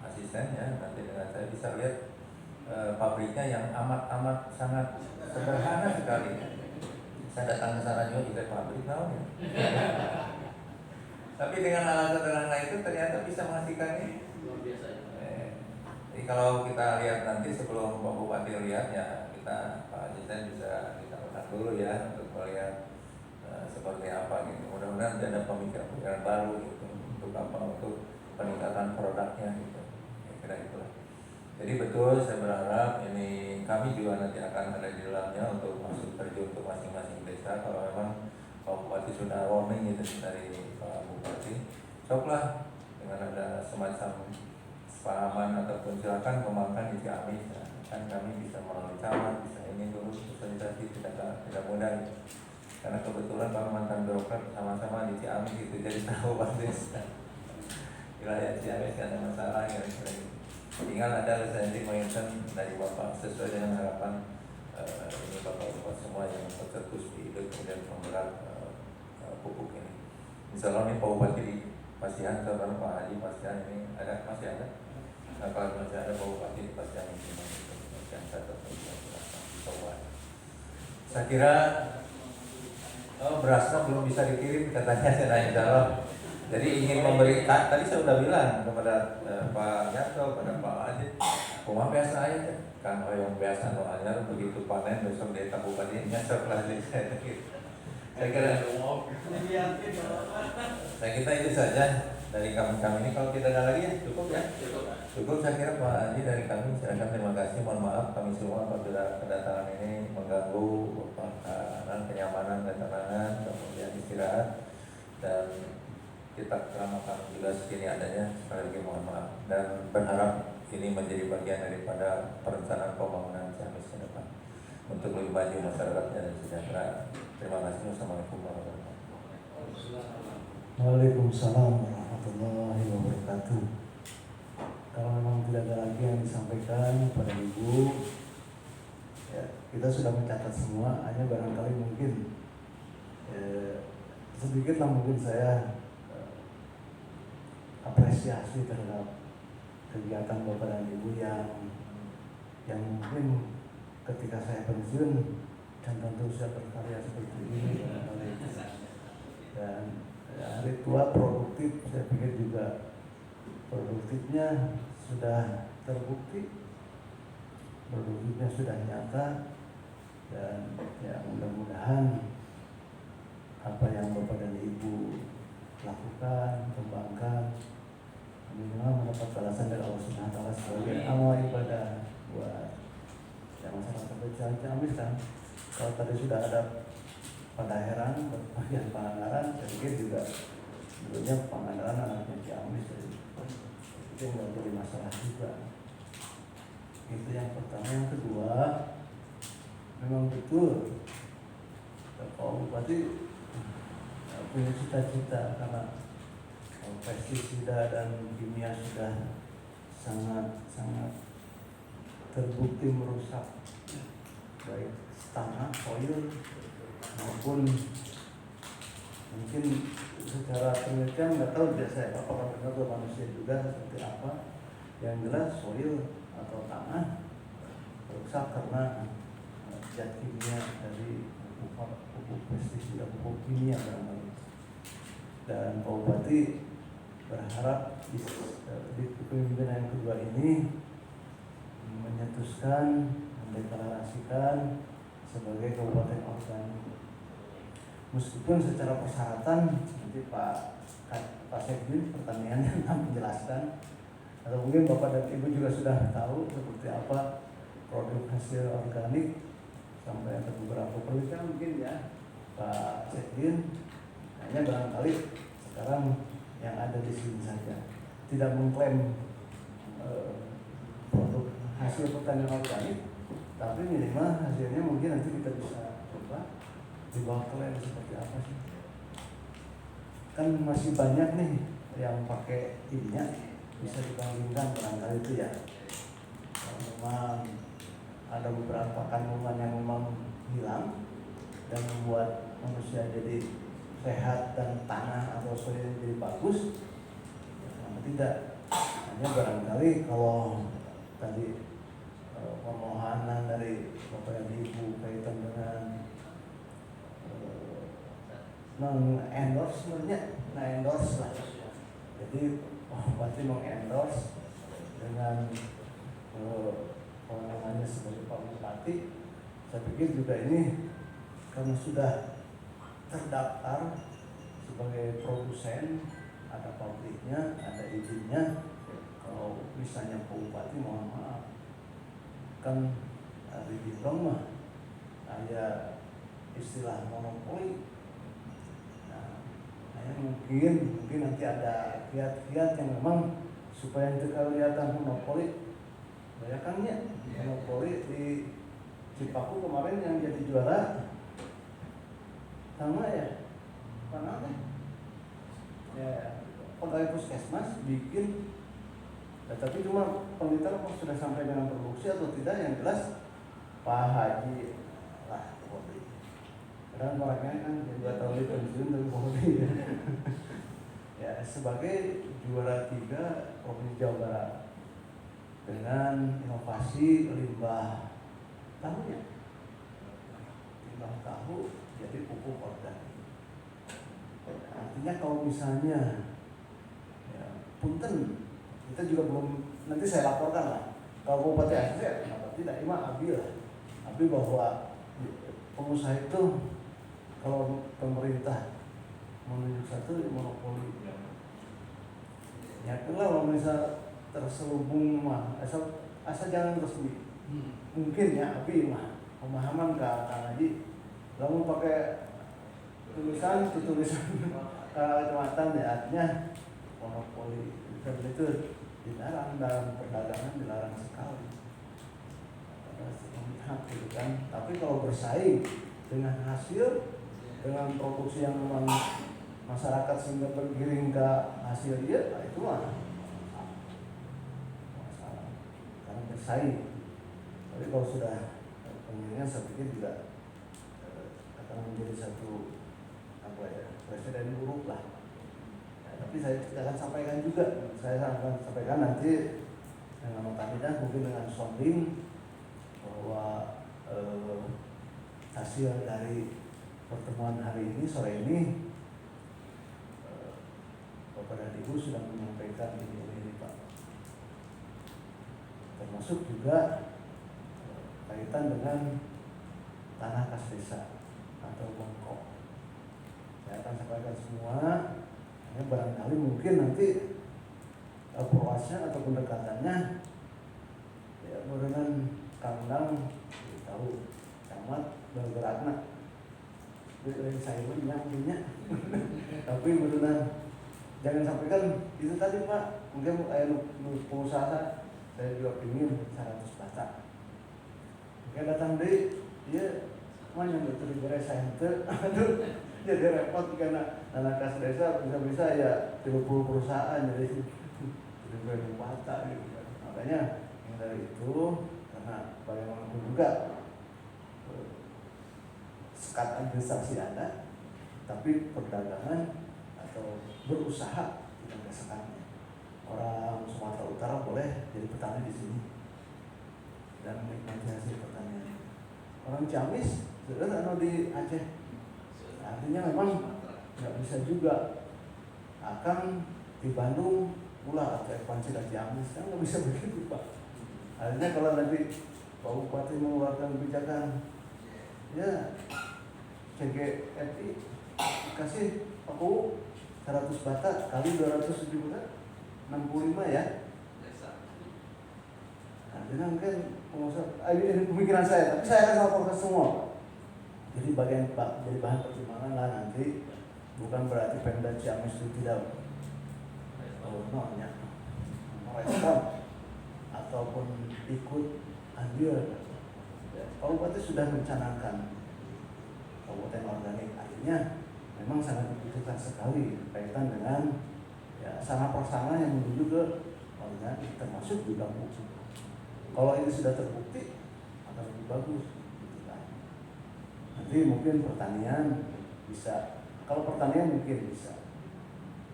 Asisten ya nanti dengan saya bisa lihat pabriknya yang amat sangat sederhana sekali. Saya datang ke sana juga pabrik naon ya. Tapi dengan alat sederhana itu ternyata bisa menghasilkan ini. Luar biasa. Jadi kalau kita lihat nanti sebelum Pak Bupati lihat ya kita Pak Asisten bisa kita lihat dulu ya untuk melihat seperti apa gitu. Mudah-mudahan ada pemikiran baru gitu untuk apa, untuk peningkatan produknya gitu. Kira itulah. Jadi betul saya berharap ini kami juga nanti akan ada di dalamnya untuk masuk terjun untuk masing-masing desa. Kalau memang Pak Bupati sudah warning gitu dari Pak Bupati, coklah dengan ada semacam pahaman ataupun silakan kembangkan di Ciamis. Ya. Kan kami bisa melalui camat, bisa ini dulu sosialisasi tidak mudah. Gitu. Karena kebetulan Pak mantan birokrat sama-sama di Ciamis itu jadi tahu Pak wilayah Ciamis ada masalah kira-kira gitu. Tinggal ada resensi menginten dari Bapak sesuai dengan harapan ini Bapak-Bapak semua yang tercetus di hidup kemudian penggerak pupuk ini. Insya Allah ini Pak Bupati di Pasihan, saudara Pak Haji Pasihan ini masih ada. Nah, kalau masih ada Pak Bupati di Pasihan ini yang saya tetap saya kira berasnya belum bisa dikirim katanya saya insya Allah. Jadi ingin memberi, tadi saya sudah bilang kepada Pak Yanto, kepada Pak Ajit, rumah biasa aja kan yang biasa doanya begitu panen besok dia kabupatennya setelah saya kira itu saja dari kami ini kalau tidak ada lagi ya cukup ya. Cukup saya kira Pak Haji dari kami. Silakan, terima kasih. Mohon maaf kami semua apabila kedatangan ini mengganggu kenyamanan, ketenangan, kemudian istirahat, dan kita kerama kami juga segini adanya. Sekali lagi mohon maaf dan berharap ini menjadi bagian daripada perencanaan pembangunan Ciamis ke depan untuk lebih maju masyarakatnya dan sejahtera. Terima kasih. Wassalamualaikum warahmatullahi wabarakatuh. Waalaikumsalam warahmatullahi wabarakatuh. Kalau memang tidak ada lagi yang disampaikan kepada Ibu, ya, kita sudah mencatat semua. Hanya barangkali mungkin sedikitlah mungkin saya apresiasi terhadap kegiatan Bapak dan Ibu yang mungkin ketika saya pensiun dan tentu saya berkarya seperti ini dan hari tua produktif, saya pikir juga produktifnya sudah terbukti, produktifnya sudah nyata, dan ya mudah-mudahan apa yang Bapak dan Ibu lakukan, kembangkan, minimal mendapat balasan dari Allah Subhanahu wa Ta'ala sebagai amal ibadah buat masyarakat Ciamis kan. Kalau tadi sudah ada Pandaheran, bagian Pangandaran, saya pikir juga dulunya Pangandaran anaknya Ciamis, jadi itu nggak jadi masalah juga. Itu yang pertama. Yang kedua, memang betul Pak Bupati punya cita-cita karena pestisida dan kimia sudah sangat terbukti merusak baik tanah, soil maupun mungkin secara penelitian nggak tahu dia saya apakah benar atau manusia juga seperti apa. Yang jelas soil atau tanah rusak karena zat kimia dari pupuk pestisida, pupuk kimia barangkali. Dan Pak Bupati berharap di kepemimpinan yang kedua ini menyetuskan, mendeklarasikan sebagai kabupaten organik. Meskipun secara persyaratan nanti Pak Sekjen Pertanian yang akan menjelaskan, atau mungkin Bapak dan Ibu juga sudah tahu seperti apa produk hasil organik, sampai ada beberapa penelitian mungkin ya Pak Sekjen. Hanya barangkali sekarang yang ada di sini saja tidak mengklaim produk hasil pertanian organik, tapi minimal hasilnya mungkin nanti kita bisa coba di bawah klaim seperti apa sih. Kan masih banyak nih yang pakai ininya, bisa dibandingkan barangkali itu ya. Memang ada beberapa kandungan yang memang hilang dan membuat manusia jadi sehat dan tanah atau soil jadi bagus. Tidak, hanya barangkali kalau tadi permohonan dari Bapak dan Ibu kaitan dengan endorse lah. Jadi Bupati mengendorse dengan namanya sebagai Pak Bupati. Saya pikir juga ini karena sudah terdaftar sebagai produsen, ada pabriknya, ada izinnya. Kalau misalnya Pak Bupati, mohon maaf, kan dibilang mah ada istilah monopoli. Mungkin nanti ada kiat-kiat yang memang supaya tidak kelihatan monopoli. Bayakannya monopoli di Cipaku kemarin yang jadi juara sama ya, apa ya, pegawai puskesmas bikin, tapi cuma penelitian sudah sampai dengan produksi atau tidak, yang jelas Pak Haji lah hobi. Kadang orangnya kan 2 tahun di pensiun tapi hobi ya, sebagai juara 3 Provinsi Jawa Barat dengan inovasi limbah tahunya, limbah tahu jadi pupuk organik. Artinya kalau misalnya ya, punten kita juga belum, nanti saya laporkan lah kalau Bupati Aceh, kenapa tidak, ini Abi lah, Abi bahwa pengusaha itu kalau pemerintah menunjuk satu monopoli, Ya kalau misal terselubung mah asal jangan resmi. Mungkin ya tapi mah pemahaman ke Kang Haji lalu pakai tulisan kecamatan ya artinya monopoli itu dilarang dalam perdagangan, dilarang sekali. Gitu kan. Tapi kalau bersaing dengan hasil, dengan produksi yang memang masyarakat sehingga bergiring ke hasil dia, nah itu mah masalah. Karena bersaing. Tapi kalau sudah pemilihan saya pikir juga akan menjadi satu presiden buruk lah. Tapi saya akan sampaikan juga, saya akan sampaikan nanti dengan kandidat mungkin dengan sonding bahwa hasil dari pertemuan hari ini sore ini Bapak dan Ibu sudah menyampaikan ini Pak, termasuk juga kaitan dengan tanah kas desa atau bongkok. Saya akan sampaikan semua. Barangkali mungkin nanti perluasnya atau pendekatannya ya dengan kandang tahu camat bergerakna dari saya punya tapi benar jangan sampaikan itu tadi Pak, mungkin pengusaha saya juga ingin 100 bata mungkin datang deh dia mana betul beres saya aduh jadi repot karena anak kas desa bisa-bisa ya 30 perusahaan jadi 30 bata gitu kan. Makanya yang dari itu karena bagaimanapun juga sekat administrasi ada, tapi perdagangan atau berusaha tidak ada sekatnya. Orang Sumatera Utara boleh jadi petani di sini dan menikmati hasil pertanian. Orang Ciamis sudah di Aceh. Artinya memang nggak bisa juga akan di Bandung pula atau ekspansi dari Ciamis kan nggak bisa begitu Pak. Artinya kalau nanti Pak Bupati mengeluarkan kebijakan ya CGFI kasih aku 100 bata kali 270 kan 65 ya. Artinya mungkin pengusaha ini pemikiran saya tapi saya akan laporkan semua. Jadi bagian Pak jadi bahan pertimbangan lah nanti bukan berarti Pemda Ciamis itu tidak merespon ataupun ikut andil. Pak Bupati sudah mencanangkan kabupaten organik artinya memang sangat dibutuhkan sekali kaitan dengan ya sana prasarana yang menuju ke organik termasuk juga buku. Kalau ini sudah terbukti akan lebih bagus. Nanti mungkin pertanian bisa, kalau pertanian mungkin bisa,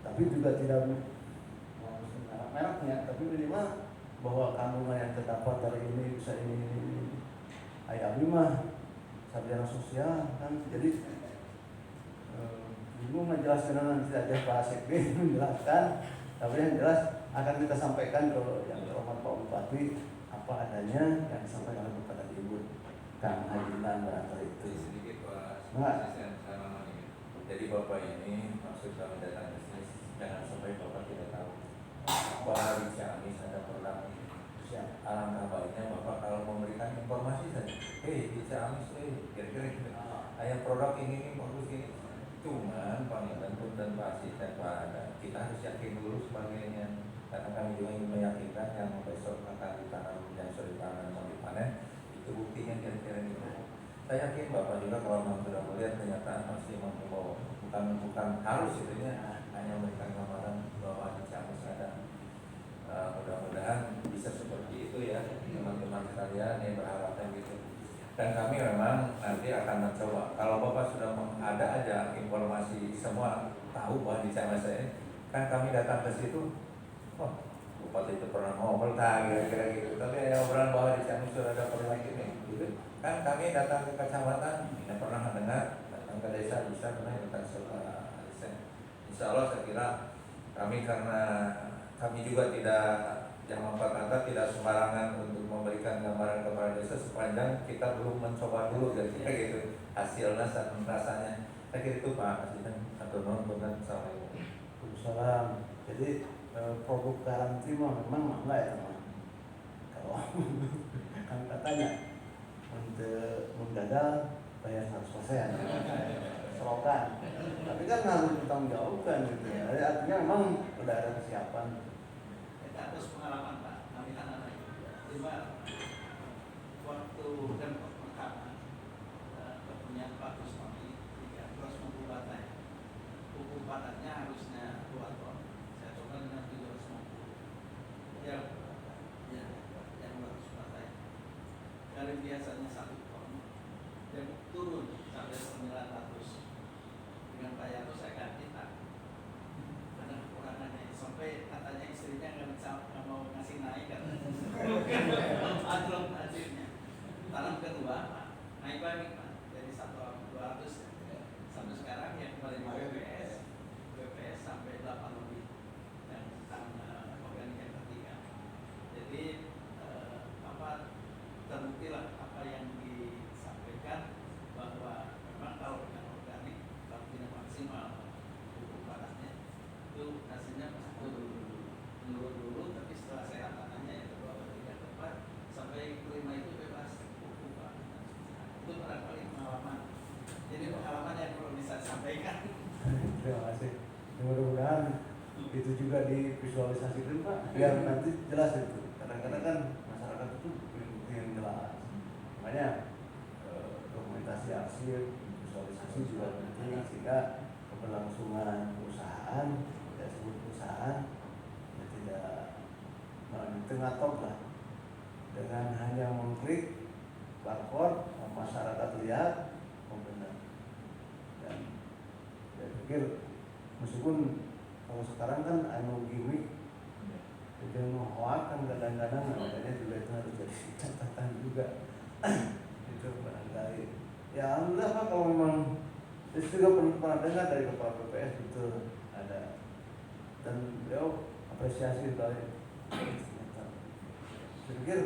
tapi juga tidak merek-mereknya, tapi minimal bahwa kandungan yang terdapat dari ini bisa ini. Ayah mah sarjana sosial kan, jadi bingung menjelaskan nanti aja Pak Sekdi menjelaskan, tapi yang jelas akan kita sampaikan kalau yang terhormat Pak Bupati apa adanya yang disampaikan oleh kepada Ibu Kang Haji barangkali itu. Nah, jadi Bapak ini maksud kami datang bisnis jangan sampai Bapak tidak tahu bahwa di Ciamis ada produk alangkah baiknya Bapak kalau memberikan informasi saja di Ciamis kira-kira ayam produk ini bagus ini cuman panggilan pun dan pasti tanpa kita harus yakin dulu sebagainya karena kami juga ingin meyakinkan yang besok akan ditanam yang sudah ditanam mau dipanen itu buktinya kira-kira gitu. Saya yakin Bapak juga kalau memang sudah melihat kenyataan pasti membawa bukan harus itunya hanya memberikan gambaran bahwa di Ciamis ada. Mudah-mudahan bisa seperti itu ya teman-teman sekalian yang berharapnya gitu. Dan kami memang nanti akan mencoba. Kalau Bapak sudah ada aja informasi semua tahu bahwa di Ciamis ini kan kami datang ke situ. Oh, Bupati itu pernah ngobrol kira-kira gitu. Tapi ada obrolan bahwa di Ciamis sudah ada produk ini gitu. Kan kami datang ke kecamatan, tidak pernah mendengar, datang ke desa bisa pernah datang ke desa. Insya Allah saya kira kami karena kami juga tidak yang kata tidak sembarangan untuk memberikan gambaran kepada desa sepanjang kita belum mencoba dulu gitu hasilnya rasanya. Saya kira itu Pak Presiden atau non benar. Assalamualaikum. Waalaikumsalam. Jadi produk garansi memang enggak ya teman. Kalau kan katanya untuk menggagal bayar 100%, slogan. Tapi kan harus bertanggung jawabkan gitu ya. Jadi artinya memang udah ada kesiapan. Kita terus pengalaman Pak, kami anak-anak cuma waktu dan pertama punya Pak Kusmami 350 batai. Hukum padatnya harusnya 2 ton. Saya coba dengan 750. Ya, yang 200 batai. Dari biasanya 1 ton, dan turun sampai 900. Dengan Pak Yanto saya ganti tak. Karena kekurangannya sampai katanya istrinya nggak mau ngasih naik kan. Adron hasilnya. Tanam kedua Pak, naik lagi Pak, dari 1.200 sampai sekarang yang kemarin BPS sampai 8 lebih yang tentang organik yang ketiga. Jadi terbukti lah apa yang disampaikan bahwa memang kalau dengan organik kalau tidak maksimal hukum padatnya itu hasilnya menurun dulu, tapi setelah saya tanahnya yang kedua ketiga keempat sampai kelima itu bebas hukum padat. Itu barangkali pengalaman. Jadi pengalaman yang perlu bisa disampaikan. Terima kasih. Mudah-mudahan itu juga divisualisasikan Pak, biar nanti jelas itu. Kadang-kadang kan masyarakat itu ingin jelas. Makanya dokumentasi arsip, visualisasi juga penting sehingga keberlangsungan perusahaan, tidak sebut perusahaan, ya tidak di tengah top lah. Dengan hanya mengklik barcode, masyarakat lihat, benar. Dan saya pikir meskipun kalau sekarang kan gimmick, jadi hoax kan kadang-kadang makanya juga itu harus jadi catatan juga. Itu barangkali. Ya alhamdulillah Pak, kalau memang saya juga pernah dengar dari Kepala BPS betul ada, dan beliau apresiasi dari. Saya pikir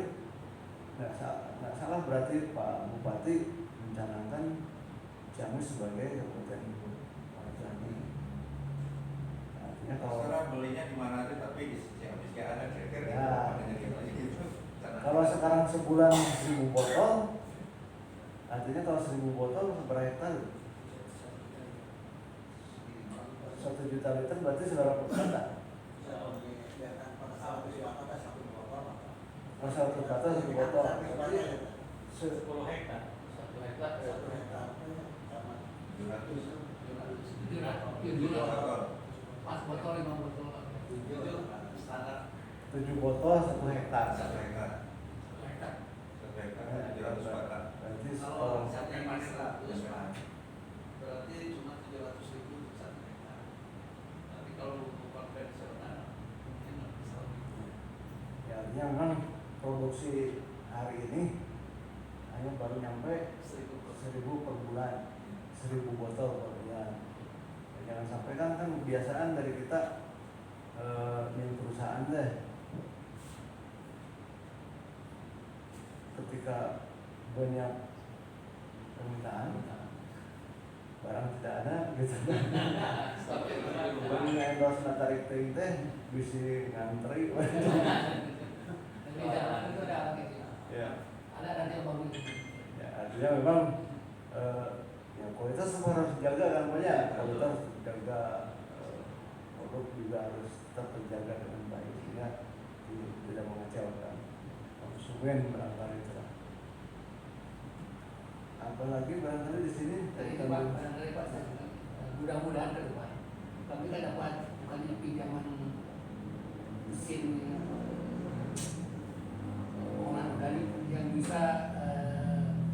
nggak salah berarti Pak Bupati mencanangkan Ciamis sebagai kabupaten Jambi. Artinya kalau sekarang belinya di mana aja tapi di Ciamis nggak ada kira-kira ya, gitu. kalau sekarang sebulan 1.000 botol, artinya kalau 1.000 botol berapa hektar? 1 juta liter berarti 900 kata. Masa 1 kata 1 botol 10 hektar. 1 hektar. 4 botol 5 botol. 7 standar. 7 botol 1 hektar. 1 hektar. 1 hektar. 700 batang. Berarti Kalau misalnya 100 Pak, berarti cuma 700.000 untuk 1 hektar. Tapi kalau untuk konvensional mungkin bisa lebih. ya artinya memang produksi hari ini hanya baru nyampe 1.000 per bulan, 1.000 botol per bulan. Jangan sampai kan kebiasaan dari kita milik perusahaan deh, ketika banyak permintaan barang tidak ada gitu. Bagi endorse tarik ting teh bisa ngantri. Itu ada gitu. Ya. Ada yang bagus. Ya, artinya memang ya kualitas semua harus dijaga kan banyak. Kualitas dijaga, produk juga harus tetap terjaga dengan baik sehingga tidak mengecewakan konsumen barangkali itu. Apalagi barangkali di sini Dari Pak, mudah-mudahan ke depan. Kami kan dapat bukannya pinjaman mesin pengolahan organik yang bisa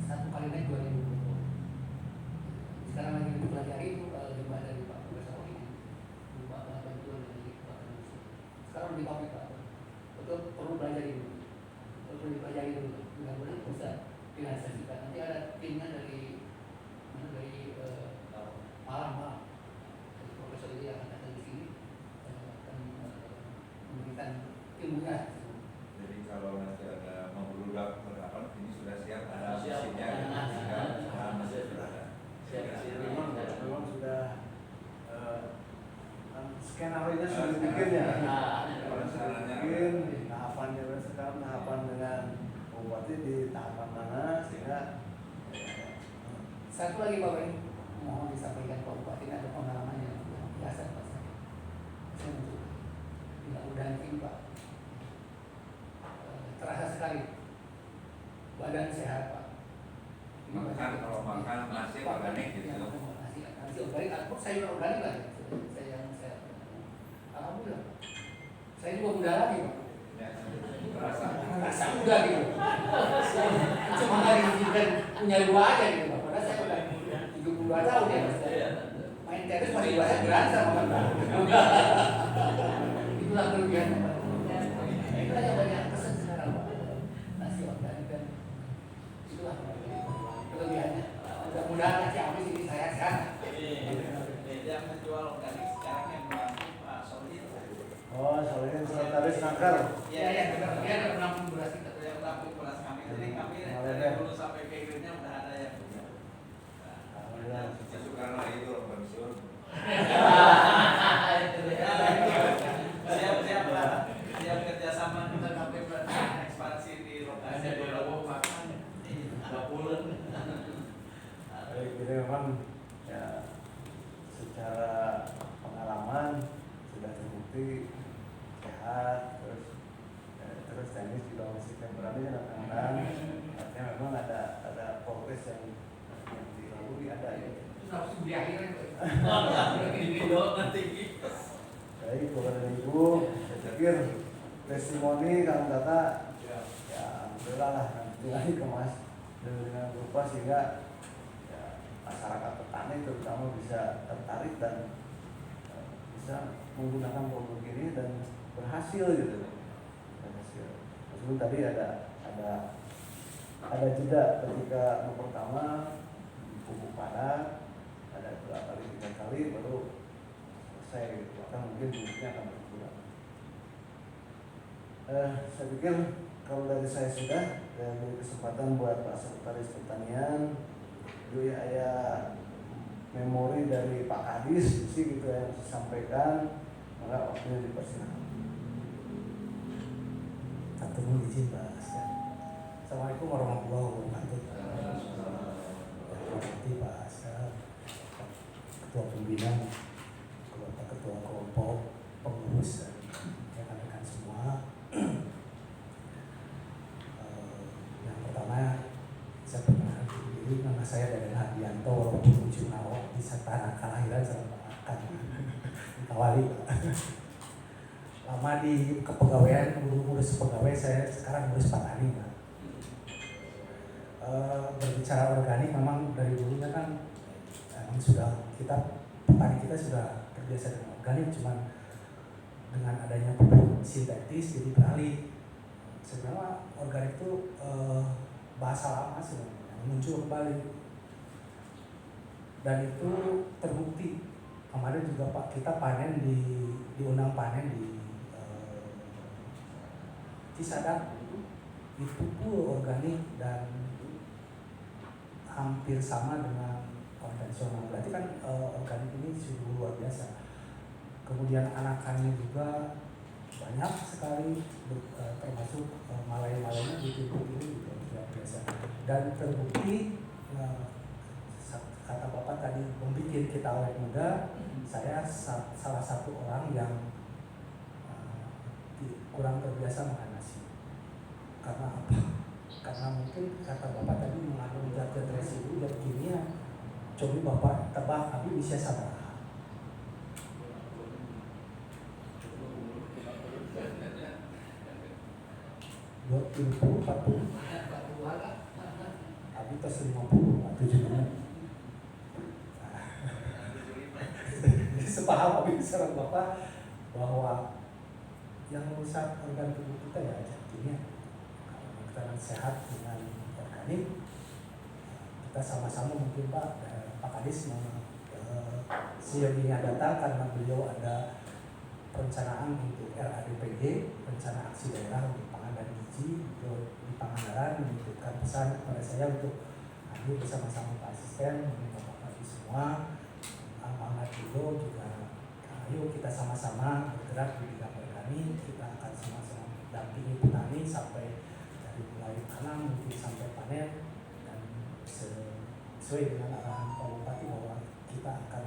1 kali naik 2.000 botol. Sekarang lagi dipelajari itu limbah dari Pak Profesor ini, limbah bantuan dari Pak Profesor. Sekarang di pabrik Pak, betul perlu belajar dulu, perlu dipelajari dulu. Mudah-mudahan bisa finalisasikan. Nanti ada timnya dari Malang. Jadi Profesor ini akan datang di sini akan memberikan ilmunya. Jadi kalau nanti ada membludak berapa ini sudah siap ada Siap. mesinnya masih berada. memang sudah skenario nya sudah dibikin ya. Satu lagi Bapak ini mohon disampaikan Pak Bupati, ada pengalaman yang biasa Pak saya untuk mudah-mudahan ini Pak terasa sekali badan sehat Pak. Makan, kalau makan nasi organik gitu. Nasi organik, atau sayur organik lah. Saya alhamdulillah. Saya juga muda lagi Pak. Rasa muda gitu. Cuma nggak diizinkan punya dua aja gitu Pak. Padahal saya udah 72 tahun ya Mas. Main tenis masih banyak berantem Pak. Itulah kelebihannya Pak. Itulah yang banyak pesan sekarang Pak. Nasi organik dan itulah kelebihannya. Mudah-mudahan nasi habis ini saya sehat. Yang menjual organik sekarang yang melantik Pak Solihin. Oh, soalnya sekretaris nakar. Iya, benar. Dia ada penampung beras kita. Yang melantik beras kami. Jadi kami Boleh, dari deh. dulu sampai ke akhirnya udah ada yang punya. Alhamdulillah. Ya Soekarno itu orang pensiun. Siap lah. Siap kerjasama kita sampai ekspansi di lokasi di Lombok makan. Jadi memang ya secara pengalaman sudah terbukti sehat, terus teknis juga masih temporary kadang-kadang, artinya memang ada progres yang dilalui ada ya. Itu harus di akhirnya Pak. Baik Bapak dan Ibu, saya pikir testimoni Kang Tata ya alhamdulillah lah nanti lagi kemas dengan berupa sehingga masyarakat petani terutama bisa tertarik dan bisa menggunakan produk ini dan berhasil gitu. Berhasil. Meskipun tadi ada jeda ketika yang pertama pupuk padat, ada 2 kali 3 kali baru selesai, bahkan mungkin pupuknya akan berkurang. Saya pikir kalau dari saya sudah, dan beri kesempatan buat Pak Sekretaris Pertanian. Itu ya memori dari Pak Kadis sih gitu yang saya sampaikan, maka waktunya dipersilakan. Satu izin Pak. Assalamualaikum warahmatullahi wabarakatuh. Terima Pak Asya, Ketua Pembina, Ketua Kelompok, pengurus dan rekan-rekan semua. Yang pertama saya perkenalkan diri, nama saya Dadan Hardianto, walaupun ujung awak di tanah kelahiran saya akan Kawali. Lama di kepegawaian, ngurus pegawai, saya sekarang ngurus petani Pak. Berbicara organik memang dari dulunya kan memang sudah petani kita sudah terbiasa dengan organik, cuman dengan adanya pupuk sintetis jadi beralih. Sebenarnya organik itu bahasa lama sebenarnya muncul kembali dan itu terbukti. Kemarin juga Pak kita panen diundang panen di Cisadak, itu pun organik dan hampir sama dengan konvensional. Berarti kan organik ini sudah luar biasa. Kemudian anakannya juga banyak sekali, termasuk malai-malainya di titik ini juga luar biasa. Dan terbukti kata Bapak tadi membuat kita awet muda. Saya salah satu orang yang kurang terbiasa makan nasi. Karena apa? Karena mungkin kata Bapak tadi mengandung zat-zat residu dan kimia. Coba Bapak tebak, tapi bisa sabar. Buat 40, 40. Abi tos 50, 70. Jadi sepaham Abi saran Bapak bahwa yang merusak organ tubuh kita ya zat kimia. Kalau kita sehat dengan organik, kita sama-sama mungkin Pak Kadis siangnya datang karena beliau ada perencanaan untuk RADPG, rencana aksi daerah untuk pangan dan gizi di Pangandaran, menitipkan pesan kepada saya untuk kami bersama-sama Pak Asisten, Bapak Kadis semua, amanat beliau juga, ayo kita sama-sama bergerak di bidang organik, kita akan sama-sama dampingi petani sampai dari mulai tanam mungkin sampai panen dan sesuai dengan arahan Pak Bupati bahwa kita akan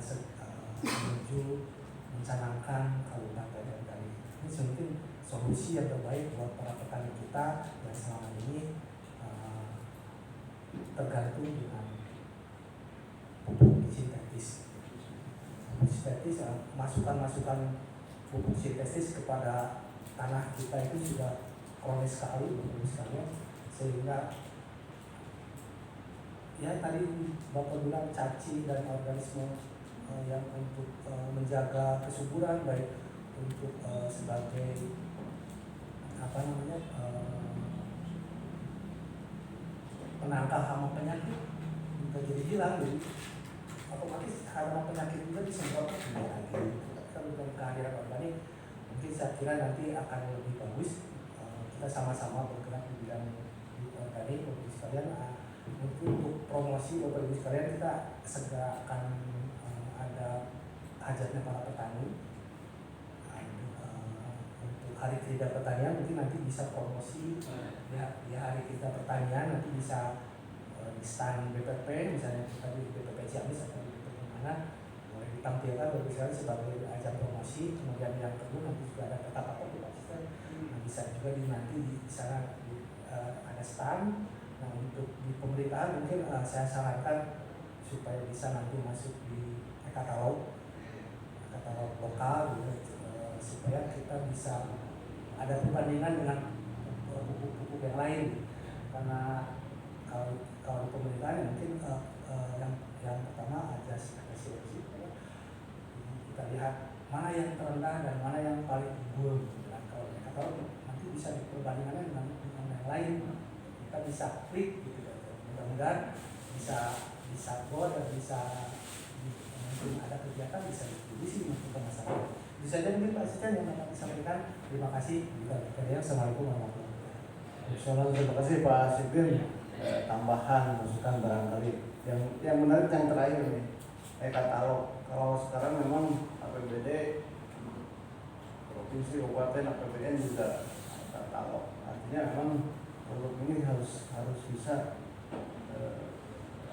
menuju mencanangkan kabupaten Kendari. Ini mungkin solusi yang terbaik buat para petani kita yang selama ini tergantung dengan pupuk sintetis. Pupuk sintetis, masukan-masukan pupuk sintetis kepada tanah kita itu sudah kronis sekali, sehingga ya tadi Bapak bilang cacing dan organisme yang untuk menjaga kesuburan, baik untuk sebagai penangkal hama penyakit juga jadi hilang, jadi otomatis hama penyakit juga disemprotkan lagi. Kalau dengan kehadiran organik, mungkin saya kira nanti akan lebih bagus. Kita sama-sama bergerak di bidang organik, Bapak sekalian. Mungkin untuk promosi Bapak Ibu sekalian, kita segera akan ada hajatnya para petani. Untuk hari kerja pertanian mungkin nanti bisa promosi ya hari kerja pertanian, nanti bisa di stand BPP, misalnya tadi BPP Ciamis atau BPP mana, boleh ditampilkan Bapak sekalian sebagai ajang promosi. Kemudian yang kedua nanti juga ada peta patok bisa juga nanti di sana ada stand. Nah, untuk di pemerintahan mungkin saya sarankan supaya bisa nanti masuk di katalog lokal gitu, supaya kita bisa ada perbandingan dengan pupuk yang lain. Karena kalau di pemerintahan mungkin yang pertama ada seleksi. Kita lihat mana yang terendah dan mana yang paling unggul. Kalau di katalog nanti bisa diperbandingkannya dengan yang lain. Kita bisa klik gitu, mudah-mudahan bisa go dan bisa mungkin ada kegiatan bisa distribusi untuk masyarakat. Itu saja mungkin Pak Sekjen yang dapat disampaikan. Terima kasih. Assalamualaikum warahmatullahi wabarakatuh. Terima kasih Pak Sipin. Tambahan masukan barangkali yang menarik yang terakhir nih, katalog. Kalau sekarang memang APBD provinsi, kabupaten, APBN juga katalog. Artinya memang produk ini harus bisa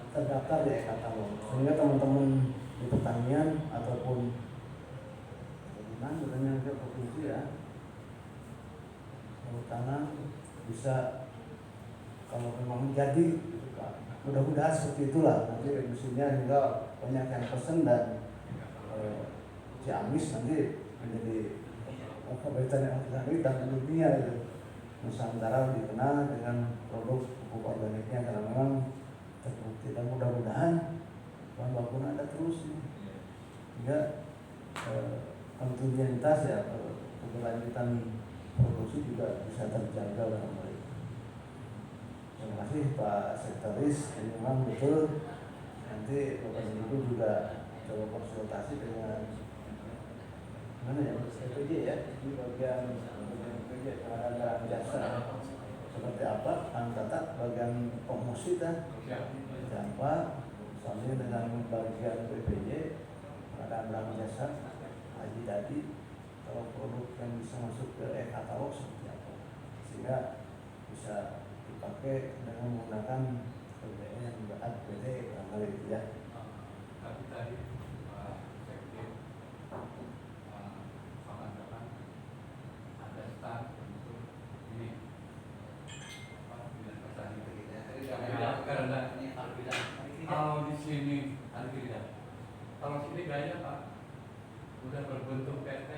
terdaftar di katalog, sehingga teman-teman di pertanian ataupun bukannya ke provinsi ya, tanah bisa kalau memang jadi, mudah-mudahan seperti itulah nanti reduksinya hingga banyak yang pesen dan Ciamis nanti menjadi kabupaten yang organik dan dunia itu. Nusantara dikenal dengan produk pupuk organiknya karena memang terbukti, dan mudah-mudahan bahan bakunya ada terus nih. Sehingga kontinuitas ya keberlanjutan produksi juga bisa terjaga dengan baik. Terima kasih Pak Sekretaris, ini memang betul. Nanti Bapak Ibu juga coba konsultasi dengan mana ya, PPJ ya, di bagian PPJ ada jasa seperti apa, angkatan bagian promosi dan apa, sambil dengan bagian PPJ ada jasa haji tadi, kalau produk yang bisa masuk ke katalog seperti apa, sehingga bisa dipakai dengan menggunakan PPN yang berat PD barangkali itu ya. Tapi tadi Pak Sekjen kapan-kapan ada stand untuk ini bidang pertanian. Karena kalau di sini kalau sini gaya Pak udah berbentuk PT,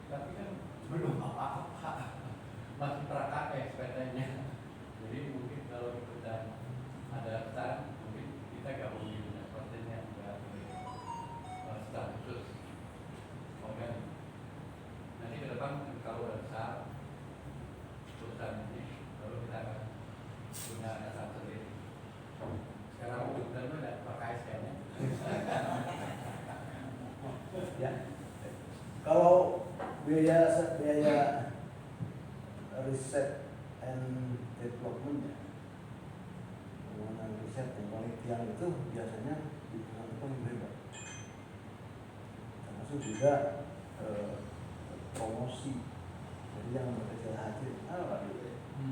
tapi kan belum apa-apa, masih prakarya PT-nya. Jadi mungkin kalau kita ada stand, mungkin kita gabung di bidang pertanian, enggak stand khusus organik. Nanti ke depan kalau ada besar perusahaan ini, lalu kita akan punya dasar sendiri. Sekarang udah ada pakai kayaknya. Ya, kalau biaya riset and development, pengembangan riset dan penelitian itu biasanya dibutuhkan paling hebat, termasuk juga promosi. Jadi yang berkecil hati, di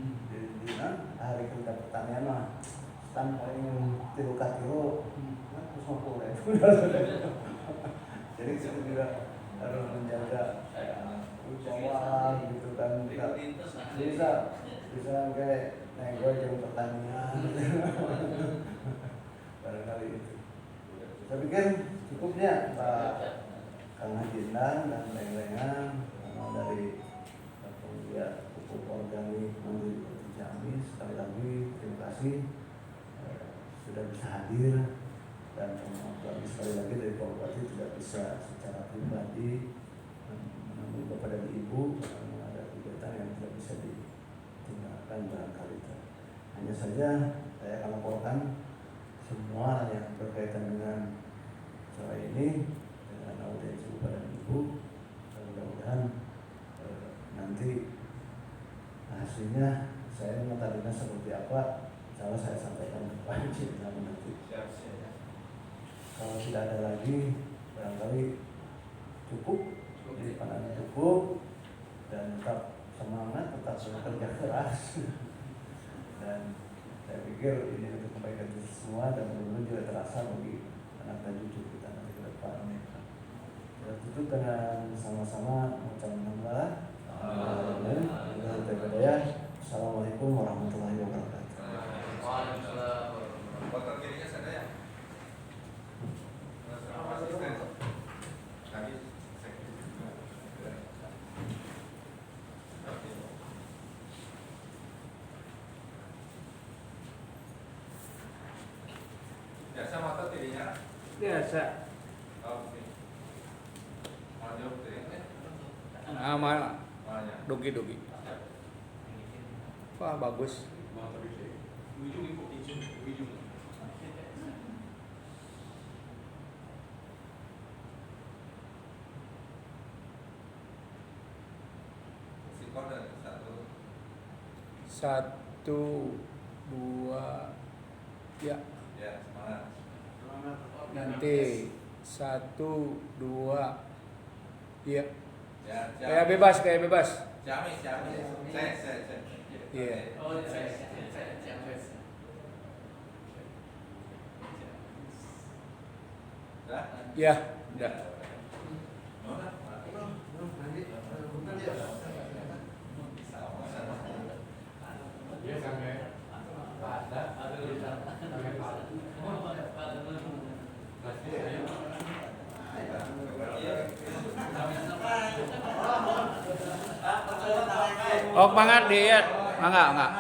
hari kerja pertanian mah tanpa ingin tiru katiru, terus mau jadi kita juga harus menjaga ucapan gitu kan, bisa kayak nego yang pertanian, barangkali itu. Saya pikir cukupnya Pak Kang Hajindang dan lain-lainnya dari penggiat pupuk organik Mandiri Ciamis. Sekali lagi terima kasih sudah bisa hadir, dan sekali lagi dari Pak Bupati tidak bisa secara pribadi menemui Bapak dan Ibu karena ada kegiatan yang tidak bisa ditinggalkan barangkali. Hanya saja saya akan laporkan semua yang berkaitan dengan acara ini dengan audiensi Bapak dan Ibu, dan mudah-mudahan nanti hasilnya saya mengetahuinya seperti apa, insya Allah saya sampaikan ke Pak Hajindang nanti. Kalau tidak ada lagi, barangkali cukup, jadi pandangan cukup, dan tetap semangat, tetap bekerja keras. Dan saya pikir ini untuk kebaikan kita semua, dan benar-benar juga terasa bagi anak dan cucu kita nanti ke depan. Kita tutup dengan sama-sama mengucapkan hamdalah. Assalamualaikum warahmatullahi wabarakatuh. Waalaikumsalam. Foto kirinya sana ya. Biasa motor kirinya? Biasa. Oke. Maju kirinya. Nama Mana? Dogi. Wah bagus. Si kode 1. 1, 2, ya. Ya, semangat. Nanti 1, 2, ya. Ya, Kayak bebas. Jamis. Saya. Iya. Oh, saya. Dah? Ya, udah. Oh, semangat diet. Enggak.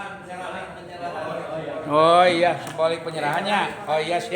Oh iya, simbolik penyerahannya. Oh iya, siap.